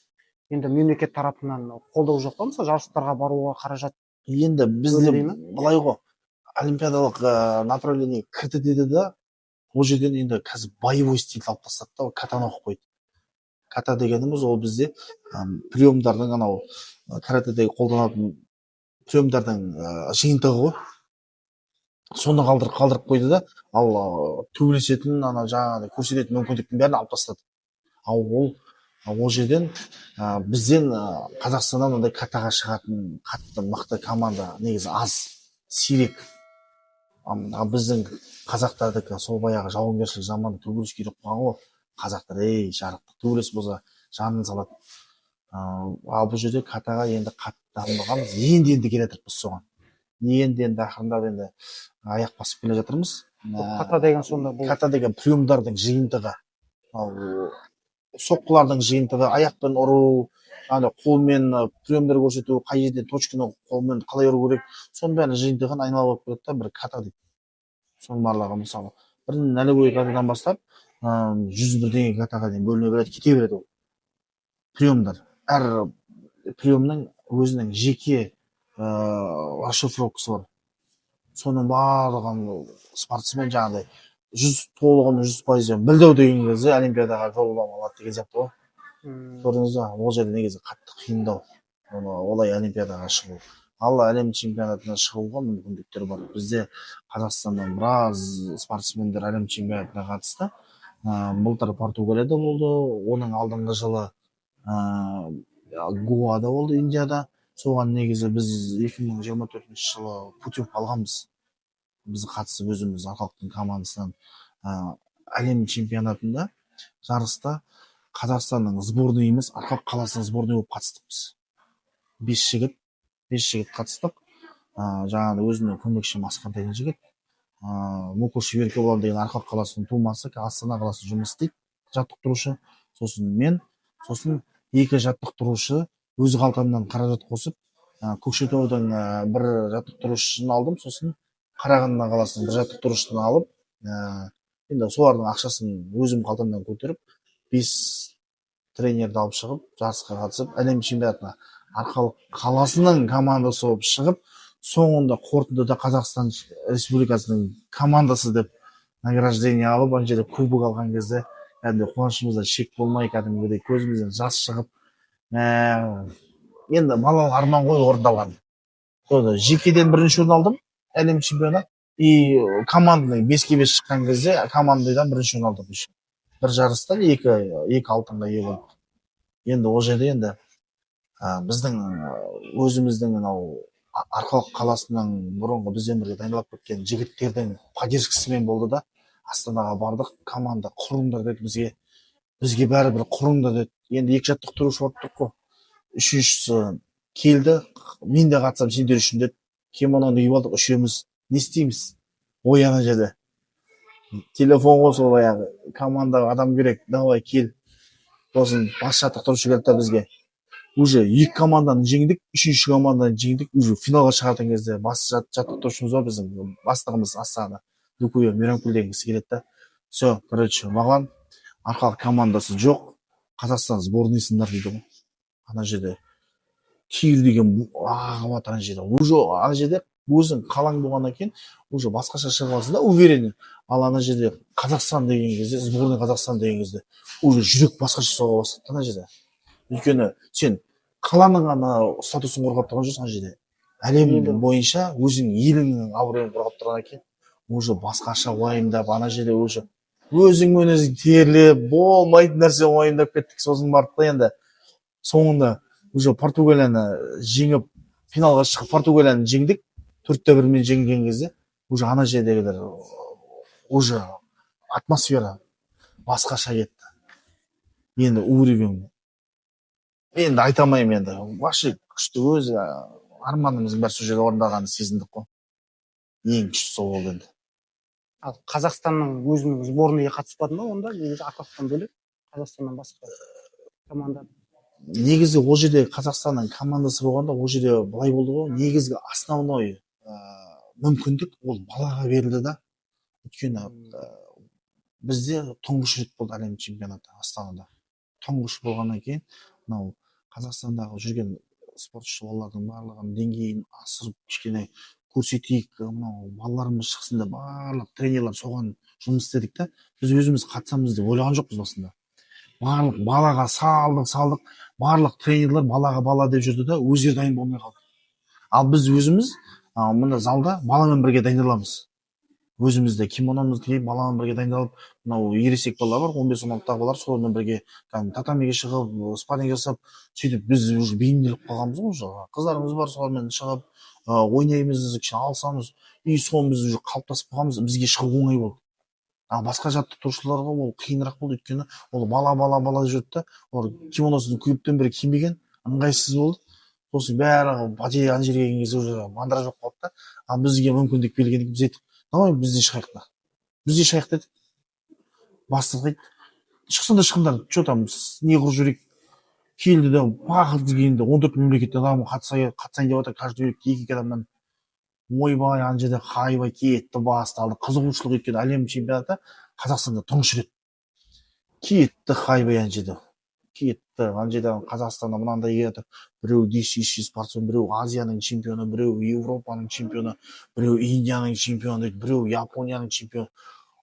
Енді мемлекет тарапынан қолдау жоқ па, мысалы жарыстарға баруға қаражат? Енді бізде былай ғой, олимпиадалық направление кірді деді да, ол жерден енді қазір боевой стиль алып тастады да, катаны оқып қойды. Ката дегеніміз ол бізде приемдардың анау каратедегі қолданатын приемдардың жиынтығы ғой. Соны қалдырып қойды да, ал төбелесетін, жаңағы көрсететін мүмкіндіктің бәрін алып тастады. Ол жерден бізден Қазақстаннан ондай катаға шығатын қатты мықты команда негізі аз, сирек. Біздің қазақтардікі сол баяғы жауынгершілік заманда төбелес керек болған ғой. Қазақтар жарықтық төбелес болса жанын салады. Ал бұл жерде катаға енді қатты дамығанбыз, енді келе жатырмыз соған. Енді ақырындап енді аяқ басып келе жатырмыз. Ката деген сонда бұл? Ката деген приемдардың жиынтығы. Соққылардың жиынтығы, аяқпен ұру, қолмен приемдер көрсету, қай жерден точканы қолмен қалай ұру керек, соның бәрін жиынтығын айналып келеді да, бір ката дейді. Соның барлығы мысалы бір нәлевой катадан бастап 101 теңге катаға дейін бөліне береді, кете береді ол. Приемдар. Әр приемның өзінің жеке расшифровкасы бар. Соның барлығын спортсмен жаңағыдай 100% білдеу деген кезде олимпиадаға жолдама алады деген сияқты ғой. Көрдіңіз ба? Ол жерде негізі қатты қиындау. Олай олимпиадаға шығу. Ал әлем чемпионатына шығуға мүмкіндіктер бар. Бізде Қазақстаннан біраз спортсмендер әлем чемпионатына қатысты. Былтыр Португалияда болды, оның алдыңғы жылы Гоада болды, Индияда. Соған негізі біз 2024 жылы путевка алғанбыз. Біз қатысып өзіміз арқалықтың командасынан әлем чемпионатында жарыста Қазақстанның сборный емес, арқалық қаласының сборный болып қатыстықпыз. 5 жігіт қатыстық. Жаңағы өзінің көмекші Масқан деген жігіт. Мукуш Веркеболан деген арқалық қаласының тумасы, Астана қаласында жұмыс істейді, жаттықтырушы. Сосын мен, сосын 2 жаттықтырушы өз қалтамнан қаражат қосып, Көкшетаудың бір жаттықтырушысын алдым, сосын Қарағанды қаласының бір жаттықтырушысын алып, енді солардың ақшасын өзім қалтамнан көтеріп 5 тренерді алып шығып жарысқа қатысып әлем чемпионатына арқалық қаласының командасы болып шығып, соңында қорытындыда Қазақстан Республикасының командасы деп награждение алып, ана жерде кубок алған кезде кәдімгі қуанышымызда шек болмай, кәдімгідей көзімізден жас шығып, енді балалық арман ғой орындалған. Жекеден бірінші орын алдым әлем чемпионы, и командный 5-5 шыққан кезде командныйдан бірінші орын алдым. Бір жарыстан екі алтынға ие болдық. Енді ол жерде енді біздің өзіміздің мынау арқалық қаласының бұрынғы бізбен бірге дайындалып кеткен жігіттердің поддержкасымен болды да, Астанаға бардық, команда құрыңдар деді бізге бәрібір құрыңдар деді. Енді екі жаттықтырушы болып тұрық қой. Үшіншісі келді, мен де қатысам сендер үшін деді. Кимононы киіп алдық, үшеуміз не істейміз? Ой, ана жерде телефон қосып, баяғы командаға адам керек, давай кел. Сосын бас жаттықтырушы келді бізге. Уже екі команданы жеңдік, үшінші команданы жеңдік, уже финалға шығатын кезде бас жаттықтырушымыз бар біздің, бастығымыз Астанада Дукуя Мейрамкүл деген кісі келеді да. Все, короче, маған арқалық командасы жоқ, Қазақстан сборныйсыңдар дейді ғой. Ана жерде кел деген ағып ана жерде. Уже ана жерде өзің қалаң болғаннан кейін уже басқаша шығасың да, уверен. Ал ана жерде Қазақстан деген кезде, сборный Қазақстан деген кезде уже жүрек басқаша соға бастады ана жерде. Өйткені сен қаланың ана статусын қорғап тұрған жоқсың ана жерде. Әлем бойынша өзің еліңнің абыройын қорғап тұрғаннан кейін уже басқаша уайымдап ана жерде уже өзіңмен өзің терлеп болмайтын нәрсе уайымдап кеттік. Сосын барып та енді соңында уже Португалияны жеңіп финалға шығып Португалияны жеңдік. 4-1 жеңген кезде уже ана жердегілер уже атмосфера басқаша кетті. Енді уровень енді айта алмаймын, енді вообще күшті, өзі арманымыздың бәрі сол жерде орындалғанын сезіндік қой. Ең күшті сол болды енді. Ал Қазақстанның өзінің сборныйға қатыспады ма онда? Негізі арқалықтан бөлек Қазақстаннан басқа команда. Негізі ол жерде Қазақстанның командасы болғанда ол жерде былай болды ғой. Негізгі основной мүмкіндік ол балаға берілді да. Өйткені бізде тұңғыш рет болды әлем чемпионаты Астанада. Тұңғыш болғаннан кейін мынау Қазақстандағы жүрген спортшы балалардың барлығын деңгейін асырып кішкене көрсетейік, мынау балаларымыз шықсын деп барлық тренерлер соған жұмыс істедік та. Біз өзіміз қатысамыз деп ойлаған жоқпыз басында. Барлық балаға салдық, барлық тренерлер балаға деп жүрді да, өздері дайын болмай қалды. Ал біз өзіміз мына залда баламен бірге дайындаламыз. Өзімізде кимономызды киіп баламен бірге дайындалып, мынау ересек балалар бар, 15-16 балалар, солармен бірге татамиге шығып, спарринг жасап, сөйтіп біз уже бейімделіп қалғанбыз ғой уже. Қыздарымыз бар, солармен шығып, ойнаймыз, кішкене алысамыз, и соны біз уже қалыптасып қалғанбыз, бізге шығу оңай болды. Ал басқа жаттықтырушыларға ол қиынырақ болды, өйткені ол бала жүрді да, олар кимоносын көптен бері кимеген, ыңғайсыз болды. Сосын бәрі бәтей ана жерге келген кезде уже мандыра жоқ қалды да. Ал бізге мүмкіндік берілгендік біз айттық, давай бізде шығайық дедік. Бастық айтты, шықсын да шығыңдар, что там, не қылып жүрейік. Келді де бақыт дегенде 14 мемлекеттен адам қатысайын деп отыр, каждый екі адамнан. Ойбай, ана жерде хайбай кетті, басталды. Қызығушылық еткен әлем чемпионаты Қазақстанда тұңғыш рет. Кетті хайбай ана жерде. Кетті. Ана жерде Қазақстанда мынандай келеді. Біреу DC спортсмен, біреу Азияның чемпионы, біреу Европаның чемпионы, біреу Индияның чемпионы, біреу Японияның чемпионы.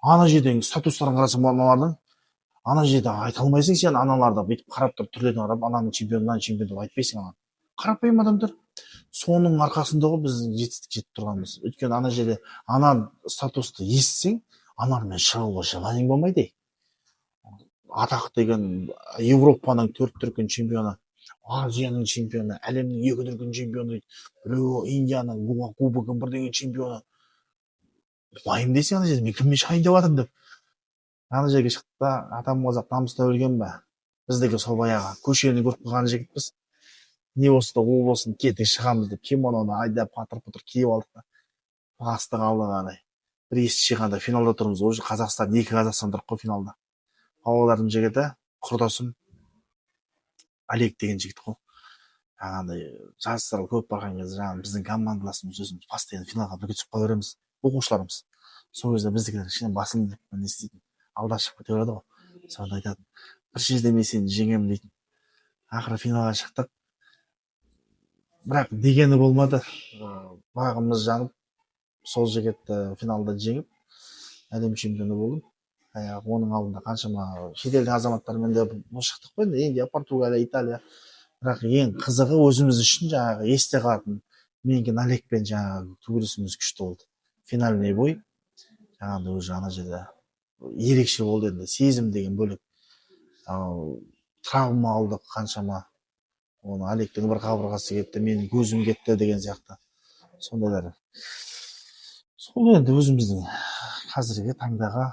Ана жердегі статустарын қарасаң балалардың, ана жерде айта алмайсың сен аналарды бүйтіп қарап тұрып түрлерін қарап, ананың чемпионы, мынаның чемпионы деп айтпайсың ана. Қарапайым адамдар. Соның арқасында ғой біз жетістік жетіп тұрғанбыз. Өйткені ана жерде ана статусты естісең, анамен шығуға желаниең болмайды. Атақ деген Европаның 4 дүркін чемпионы, Азияның чемпионы, әлемнің 2 дүркін чемпионы, біреу Индияның кубогын бірдеңе чемпионы. Байым десең ана жерде мен кіммен шығайын деп жатырмын деп. Ана жерге шықты да, атам қазақ намыста өлген бе? Біздегі сол баяғы көшені көріп қалған жігітпіз. Не болса да ол болсын, кетіп шығамыз деп кимононы айдап патыр-пұтыр киіп алдық та. Бастық алды қарай. Бір ести шығғанда финалда тұрмыз. Уже Қазақстан, 2 Қазақстан тұрып қой финалда. Павлодардың жігіті, құрдасым Олег деген жігіт қой. Жаңағындай жарыстарға көп барған кезде жаңағы біздің командаласымыз өзіміз постоянно финалға бірге түсіп қала береміз. Оқушыларымыз. сол кезде біздікілер кішкене басылым деп не істейтін, алда шығып кете береді ғой, сонда айтатын бір жерде мен сені жеңемін дейтін. Ақыры финалға шықтық, бірақ дегені болмады. Бағымыз жанып сол жігітті финалда жеңіп әлем чемпионы болдым. Оның алдында қаншама шетелдің азаматтарымен де шықтық қой, Индия, Португалия, Италия. Бірақ ең қызығы өзіміз үшін жаңағы есте қалатын менің Олекпен жаңағы төбелесіміз күшті болды. Финальный бой жаңағыдай уже ана жерде ерекше болды. Енді сезім деген бөлек. Травма алдық қаншама. Оны Олегтің бір қабырғасы кетті, менің көзім кетті деген сияқты. Сондайлар. Сол енді өзіміздің қазіргі таңдағы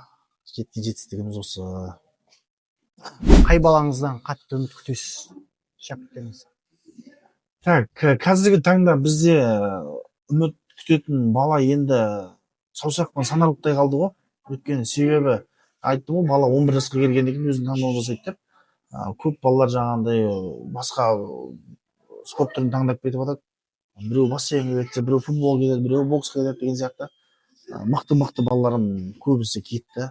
жеткен жетістігіміз осы. Қай балаңыздан қатты үміт күтесіз шәкірттеріңіз? Қазіргі таңда бізде үміт күтетін бала енді саусақпен санарлықтай қалды ғой. Өйткені себебі айттым ғой, бала 11 жасқа келгеннен кейін өзін таңдау жасайды деп. Көп балалар жаңағындай басқа спорт түрін таңдап кетіп жатады. Біреу бассейнге кетті, біреу футбол кетеді, біреу боксқа кетеді деген сияқты. Мықты балаларым көбісі кетті.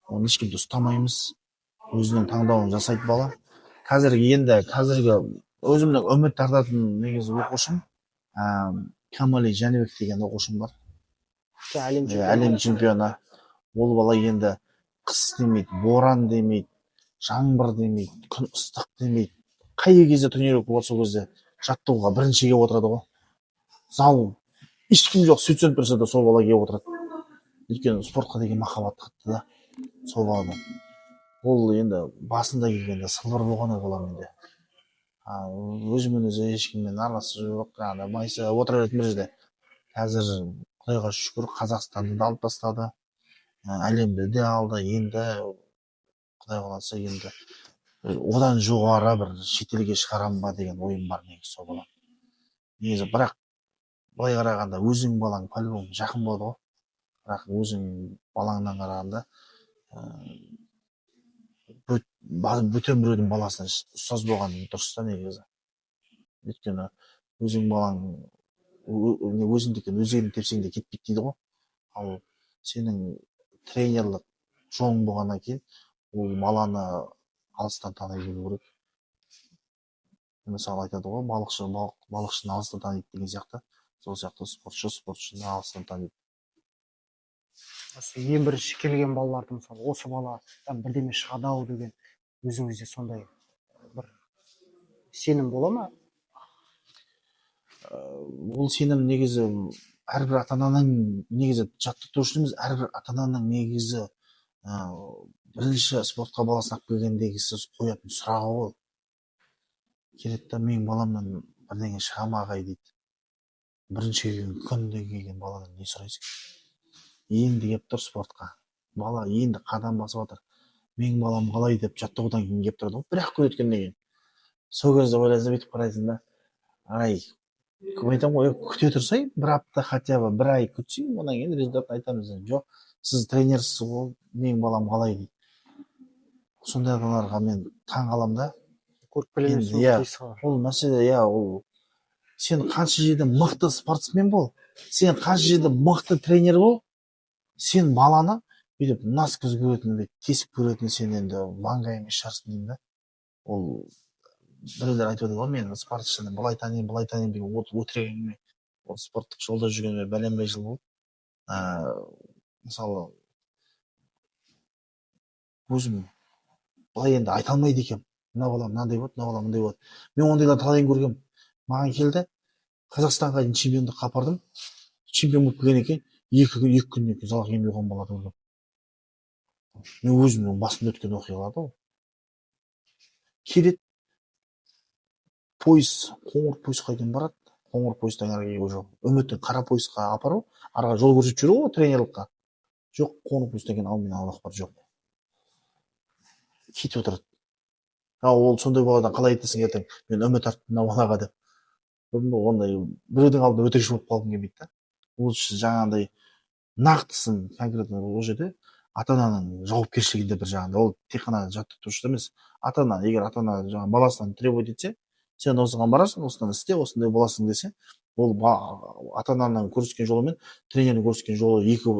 Оны ешкімді ұстамаймыз. Өзінің таңдауын жасайды бала. Қазіргі өзімнің үміт артатын негізі оқушым Камали Жәнібек деген оқушым бар. Әлем чемпионы. Ол бала енді қыс демейді, боран демейді, жаңбыр демейді, күн ыстық демейді. Қай кезде тренировка болады, сол кезде жаттығуға бірінші келіп отырады ғой. Зал ешкім жоқ, сөйтсем тұрса да сол бала келіп отырады. Өйткені спортқа деген махаббат қатты да сол баладан. Ол енді басында келгенде сылбыр болған бала менде. Өзімен өзі ешкіммен араласы жоқ, майса отыра беретін бір жерде. Қазір құдайға шүкір Қазақстанды да алып тастады, әлемді де алды. Енді құдай қаласа енді одан жоғары бір шетелге шығарам ба деген ойым бар негізі сол бала. Негізі бірақ былай қарағанда өзің балаң по-любому жақын болады ғой. Бірақ өзің балаңнан қарағанда бөтен біреудің баласына ұстаз болған дұрыс та негізі. Өйткені өзің балаң өзіңдікін өзегін тепсең де кетпейді дейді ғой. Ал сенің тренерлік жолың болғаннан кейін ол баланы алыстан тани білу керек. Мысалы айтады ғой, балықшыны алыстан таниды деген сияқты. Сол сияқты спортшыны алыстан таниды. Осы ең бірінші келген балаларды, мысалы, осы баладан бірдеме шығады ау деген өзіңізде сондай бір сенім бола ма? Ол сенім негізі әрбір ата-ананың негізі жаттықтырушымыз әрбір ата-ананың негізі бірінші спортқа баласын алып келгендегісі қоятын сұрағы ол. Келеді да, менің баламнан бірдеңе шыға ма ағай дейді. Бірінші күнде келген баладан не сұрайсың? Енді кеп тұр спортқа. Бала енді қадам басып жатыр. Менің балам қалай деп жаттығудан кейін кеп тұрады ғой. Бір-ақ күн өткеннен кейін. Сол кезде ойлайсың, бүйтіп қарайсың да, айтамын ғой, күте тұрсай, бір апта хотя бы бір ай күтсең, одан кейін результатын айтамыз. Жоқ, сіз тренерсіз ғой, менің балам қалай дейді. Сондай балаларға мен таң қаламын да. Ол мәселе, ол сен қанша жерде мықты спортсмен бол, сен қанша жерде мықты тренер бол, сен баланы бүйтіп нас көз көретін, тесіп көретін сен енді маңдай емес шығарсың деймін да. Ол біреулер айтып отыр ғой, мен спортшыны былай танимын деген өтірік әңгіме. Ол спорттық жолда жүргеніме бәленбай жыл болды. Мысалы өзім былай енді айта алмайды екенмін. Мына балам мынандай болады, мына балам мындай болады. Мен ондайлар талайын көргем. Маған келді, Қазақстанға дейін чемпиондыққа апардым. Чемпион болып келгеннен кейін екі күннен кейін залға келмей қалған балаларды көрдім. Мен өзімнің басымда өткен оқиғаларды ғой. Келеді, қоңыр пойызға дейін барады. Қоңыр пойыздан әрі уже үміттің қара пойызға апару, арға жол көрсетіп жүру ғой тренерлыққа. Жоқ, қоңыр пойыздан кейін мен аллах бар, жоқ. Кетіп отырады. Ол сондай баладан қалай айтасың ертең, мен үміт арттым мына балаға деп. Ондай біреудің алдында өтірікші болып қалғым келмейді да. Ол жаңағындай нақтысын конкретно ол жерде ата-ананың жауапкершілігінде бір жағында. Ол тек қана жаттықтырушы емес. Ата-ана, егер ата-ана баласынан требовать етсе, сен осыған барасың, осыдан істе, осындай боласың десе, ол ата ананың көрсеткен жолы мен тренердің көрсеткен жолы екі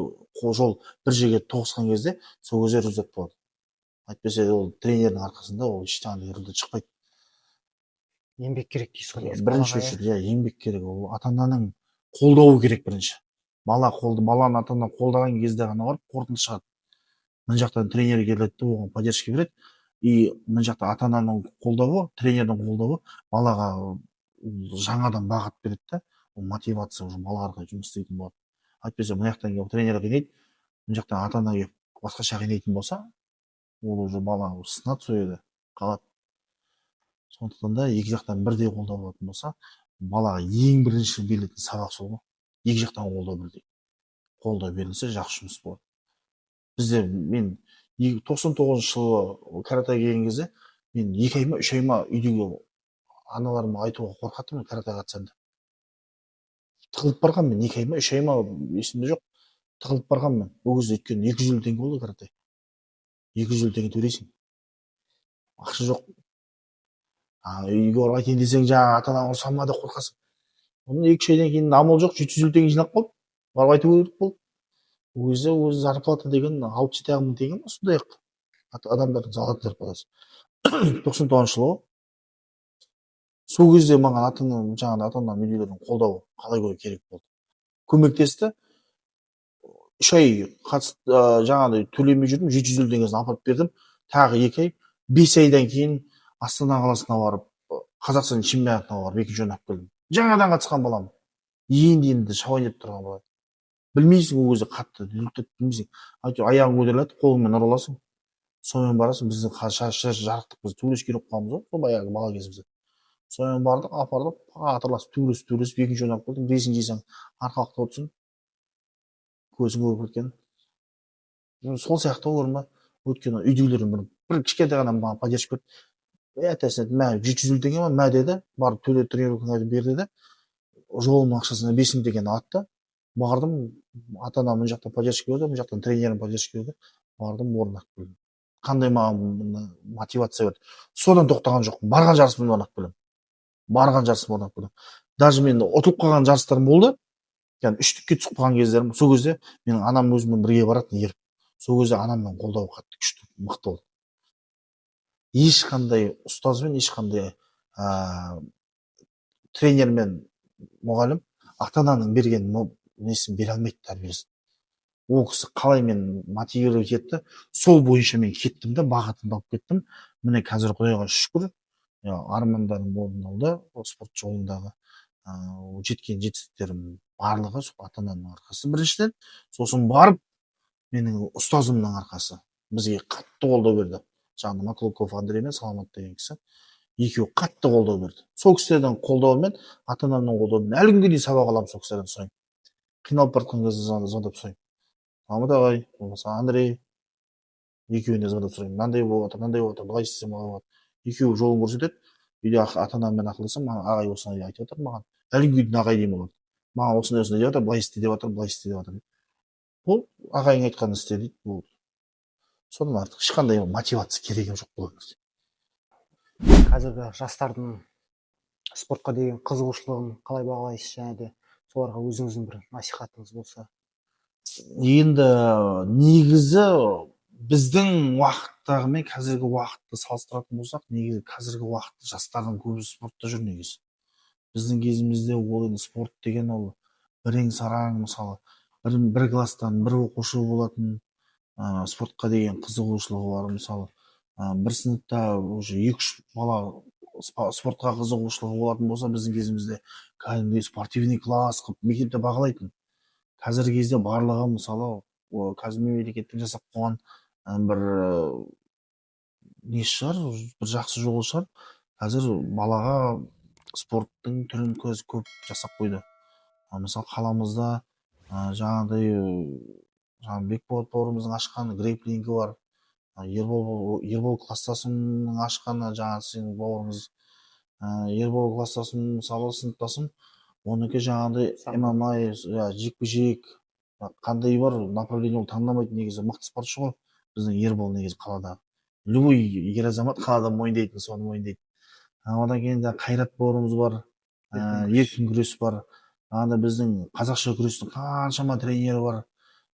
жол бір жерге тоғысқан кезде сол кезде результат болады. Әйтпесе ол тренердің арқасында ол ешқандай результат шықпайды. Еңбек керек дейсіз ғой негізі Бірінші балаға, очередь еңбек керек, ол ата ананың қолдауы керек бірінші. Баланы ата ана қолдаған кезде ғана барып қорытынды шығады. Мына жақтан тренер келеді де оған поддержка береді, и мына жақта ата ананың қолдауы, тренердің қолдауы балаға жаңадан бағыт береді да, ол мотивация уже балаға қарай жұмыс істейтін болады. Әйтпесе мына жақтан келіп тренер қинайды, мына жақтан ата ана келіп басқаша қинайтын болса, ол уже бала сынады сол жерде қалады. Сондықтан да екі жақтан бірдей қолдау болатын болса, балаға ең бірінші берілетін сабақ сол ғой. Екі жақтан қолдау бірдей. Қолдау берілсе жақсы жұмыс болады. Бізде мен 99 жылы каратэ келген кезде мен 2 ай ма 3 ай ма үйдегі аналарыма айтуға қорқатынмын каратэ қатысамын деп. Тығылып барғанмын мен 2 ай ма 3 ай ма есімде жоқ. Тығылып барғанмын. Ол кезде өйткені 250 теңге болды каратэ. 250 теңге төлейсің. Ақша жоқ. Үйге барып айтайын десең жаңағы ата ана ұрса ма деп қорқасың. Оның 2-3 айдан кейін амал жоқ 750 теңге жинап қалды. Барып айту керек болды. Ол кезде өзі зарплата деген 6-7 мың теңге ма сондай ақ адамдардың алатын зарплатасы. 99 жылы сол кезде маған ата ана мүдделердің қолдауы қалай керек болды. Көмектесті. 3 ай жаңағыдай төлемей жүрдім, 750 теңгесін апарып бердім. Тағы 2 ай, 5 айдан кейін Астана қаласына барып, Қазақстан чемпионатына барып екінші орын алып келдім. Жаңадан қатысқан балам. Енді шабайын деп тұрған бала. Білмейсің ол кезде қатты результат білмейсің. Әйтеуір аяғың көтеріледі, қолыңмен ұрыласың. Сонымен барасың, біздің жарықтық біз төбелес керек қаламыз ғой, сол баяғы бала кезімізде. Сонымен бардық, апардық, атырласып төбелесіп екінші орын алып келдім. Ресін жейсің, арқалықта отырсың. Көзің көріп кеткен. Сол сияқты орын өйткені үйдегілерім бір кішкентай ғана маған поддержка берді. Әтесіне мә 750 теңге ма мә деді, барып төле тренировкаңа бер деді. Жолымның ақшасына 5000 теңгені атты. Бардым, ата анам мына жақтан поддержка берді, мына жақтан тренерім поддержка берді. Бардым, орын алып келдім. Қандай маған мотивация берді. Содан тоқтаған жоқпын. Барған жарысымды орын алып келдім. Барған жарысымды орын алып келдім. Даже мен ұтылып қалған жарыстарым болды. Yani үштікке түсіп қалған кездерім, сол кезде менің анам өзіммен бірге баратын еріп. Сол кезде анамның қолдауы қатты күшті, мықты болды. Ешқандай ұстазбен, ешқандай тренер мен мұғалім ата ананың берген несін бере алмайды, тәрбиесін. Ол кісі қалай мен мотивировать етті, сол бойынша мен кеттім де, бағытымды алып кеттім. Міне қазір Құдайға шүкір, армандарым орындалды, спорт жолындағы жеткен жетістіктерім барлығы сол ата ананың арқасы біріншіден, сосын барып менің ұстазымның арқасы бізге қатты қолдау берді. Жаңағы Маклуков Андрей мен Саламат деген кісі екеуі қатты қолдау берді. Сол кісілердің қолдауымен, ата анамның қолдауымен әлі күнге дейін сабақ аламын сол кісілерден сұраймын. Қиналып бара жатқан кезде звондап сұраймын. Саламат ағай, болмаса Андрей, екеуіне звондап сұраймын. Мынандай болып жатыр, былай істесем қалай болады. Екеуі жолын көрсетеді. Үйде ата анаммен ақылдасам, ағай осыны айтып жатыр маған. Әлі күнге дейін ағай деймін олар. Маған осындай деп жатыр, былай істе деп жатыр, былай істе деп жатыр. Бұл ағайың айтқанын істе дейді. Бұл содан артық ешқандай мотивация керегі жоқ бұл өмірде. қазіргі жастардың спортқа деген қызығушылығын қалай бағалайсыз, және де соларға өзіңіздің бір насихатыңыз болса? Енді негізі біздің уақыттағы мен қазіргі уақытты салыстыратын болсақ, негізі қазіргі уақытта жастардың көбісі спортта жүр негізі. Біздің кезімізде ол енді спорт деген ол бірең сараң, мысалы бір класстан бір оқушы болатын, спортқа деген қызығушылығы бар. Мысалы бір сыныпта уже 2-3 бала спортқа қызығушылығы болатын болса, біздің кезімізде кәдімгідей спортивный класс қылып мектепте бағалайтын. Қазіргі кезде барлығы мысалы қазір мемлекеттің жасап қойған бір несі шығар, бір жақсы жолы шығар. Қазір балаға спорттың түрін көп жасап қойды. Мысалы қаламызда жаңағыдай Бекболат бауырымыздың ашқан грейплингі бар. Ербол кластасымның ашқаны, жаңағы сенің бауырымыз Ербол кластасым, мысалы сыныптасым, оныкі жаңағыдай ММА, жекпе-жек, қандай бар направление ол таңдамайды, негізі мықты спортшы ғой. Біздің Ербол негізі қаладағы. Любой ер азамат қалада мойындайтын, соны мойындайды. Одан кейін Қайрат бауырымыз бар, еркін күрес бар. анда біздің қазақша күрестің қаншама тренері бар,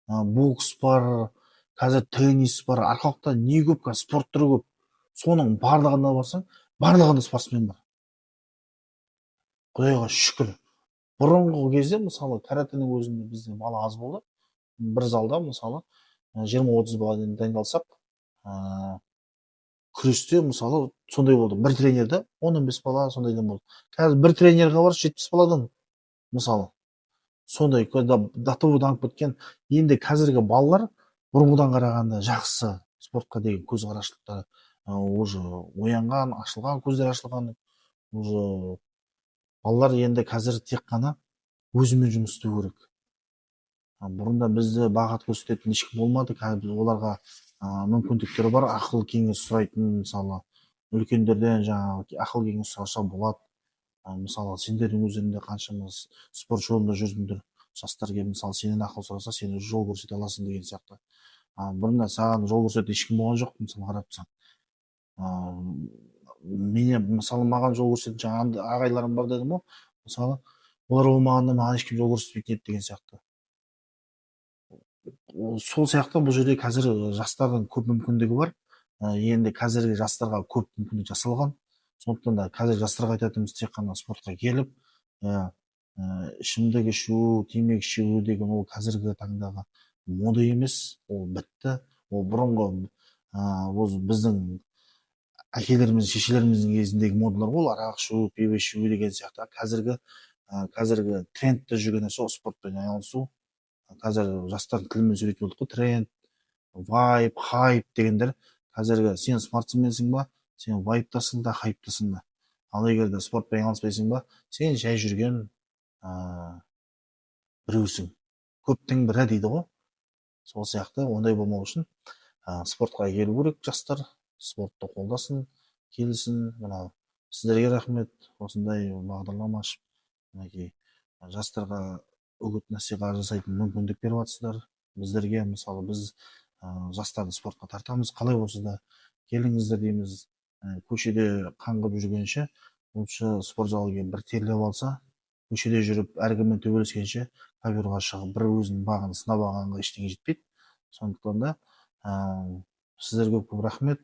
бокс бар, қазір теннис бар, арқалықта не көп, қазір спорт түрі көп. Соның барлығына барсаң, барлығында спортсмен бар. Құдайға шүкір. Бұрынғы кезде мысалы каратенің өзінде бізде бала аз болды. Бір залда мысалы 20-30 бала дайындалсақ, күресте мысалы сондай болды. Бір тренерді 10-15 бала сондайдан болды. Қазір бір тренерға бар 70 баладан мысалы. Сондай датовы дамып кеткен. Енді қазіргі балалар бұрынғыдан қарағанда жақсы спортқа деген көзқараштықтары уже оянған, ашылған, көздері ашылған. Уже балалар енді қазір тек қана өзімен жұмыс істеу керек. Бұрында бізді бағат көрсететін ешкім болмады. Қазір оларға мүмкіндіктері бар, ақыл кеңес сұрайтын, мысалы үлкендерден жаңағы ақыл кеңес сұраса болады. Мысалы сендердің өздеріңде қаншама спорт жолында жүрдіңдер, жастар келіп мысалы сенен ақыл сұраса сен жол көрсете аласың деген сияқты. Бұрында саған жол көрсететін ешкім болған жоқ, мысалы қарап тұрсаң. Мысалы маған жол көрсететін жаңағы ағайларым бар дедім ғой, мысалы олар болмағанда маған ешкім жол көрсетпейтін еді деген сияқты. Сол сияқты бұл жерде қазір жастардың көп мүмкіндігі бар. Енді қазіргі жастарға көп мүмкіндік жасалған. Сондықтан да қазір жастарға айтатынымыз тек қана спортқа келіп, ішімдік ішу, темекі шегу деген ол қазіргі таңдағы мода емес, ол бітті. Ол бұрынғы біздің әкелеріміз, шешелеріміздің кезіндегі модалар ол арақ ішу, пиво ішу деген сияқты. Қазіргі трендте жүрген нәрсе спортпен айналысу. Қазір жастардың тілімен сөйлейтін болдық қой, тренд, вайп, хайп дегендер. Қазіргі сен спортсменсің ба, сен вайптасың да, хайптасың да. Ал егер де спортпен айналыспайсың ба, сен жай жүрген біреусің. Көптің бірі дейді ғой. Сол сияқты ондай болмау үшін спортқа келу керек жастар, спортты қолдасын, келсін. Мына сіздерге рахмет, осындай бағдарлама ашып, мінекей жастарға үгіт насихат жасайтын мүмкіндік беріп жатсыздар. Біздерге мысалы біз жастарды спортқа тартамыз, қалай болса да келіңіздер дейміз. Көшеде қаңғып жүргенше, лучше спорт залға келіп бір терлеп алса, көшеде жүріп әркіммен төбелескенше коверға шығып бір өзінің бағын сынап алғанға ештеңе жетпейді. Сондықтан да сіздерге көп рахмет.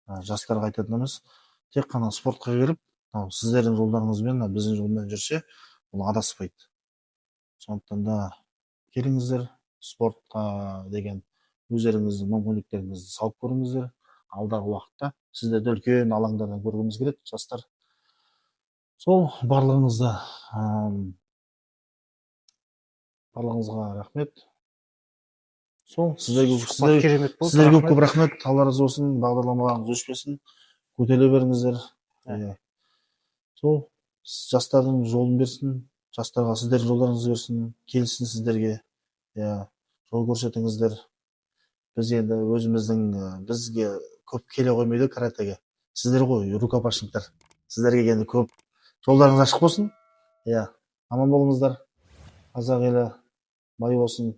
Жастарға айтатынымыз тек қана спортқа келіп, сіздердің жолдарыңызбен, біздің жолмен жүрсе, ол адаспайды. Сондықтан да келіңіздер, спортқа деген өздеріңіздің мүмкіндіктеріңізді салып көріңіздер. Алдағы уақытта сіздерді үлкен алаңдардан көргіміз келеді, жастар. Сол барлығыңызға рахмет. Сол сіздерге көп рахмет. Алла разы болсын, бағдарламаларыңыз өшпесін, көтеріле беріңіздер. Сол жастардың жолын берсін, жастарға сіздердің жолдарыңызды берсін, келсін сіздерге, жол көрсетіңіздер. Біз енді бізге көп келе қоймайды каратеге. Сіздер ғой, рукопашниктер. Сіздерге енді көп жолдарыңыз ашық болсын. Аман болыңыздар. Қазақ елі бай болсын.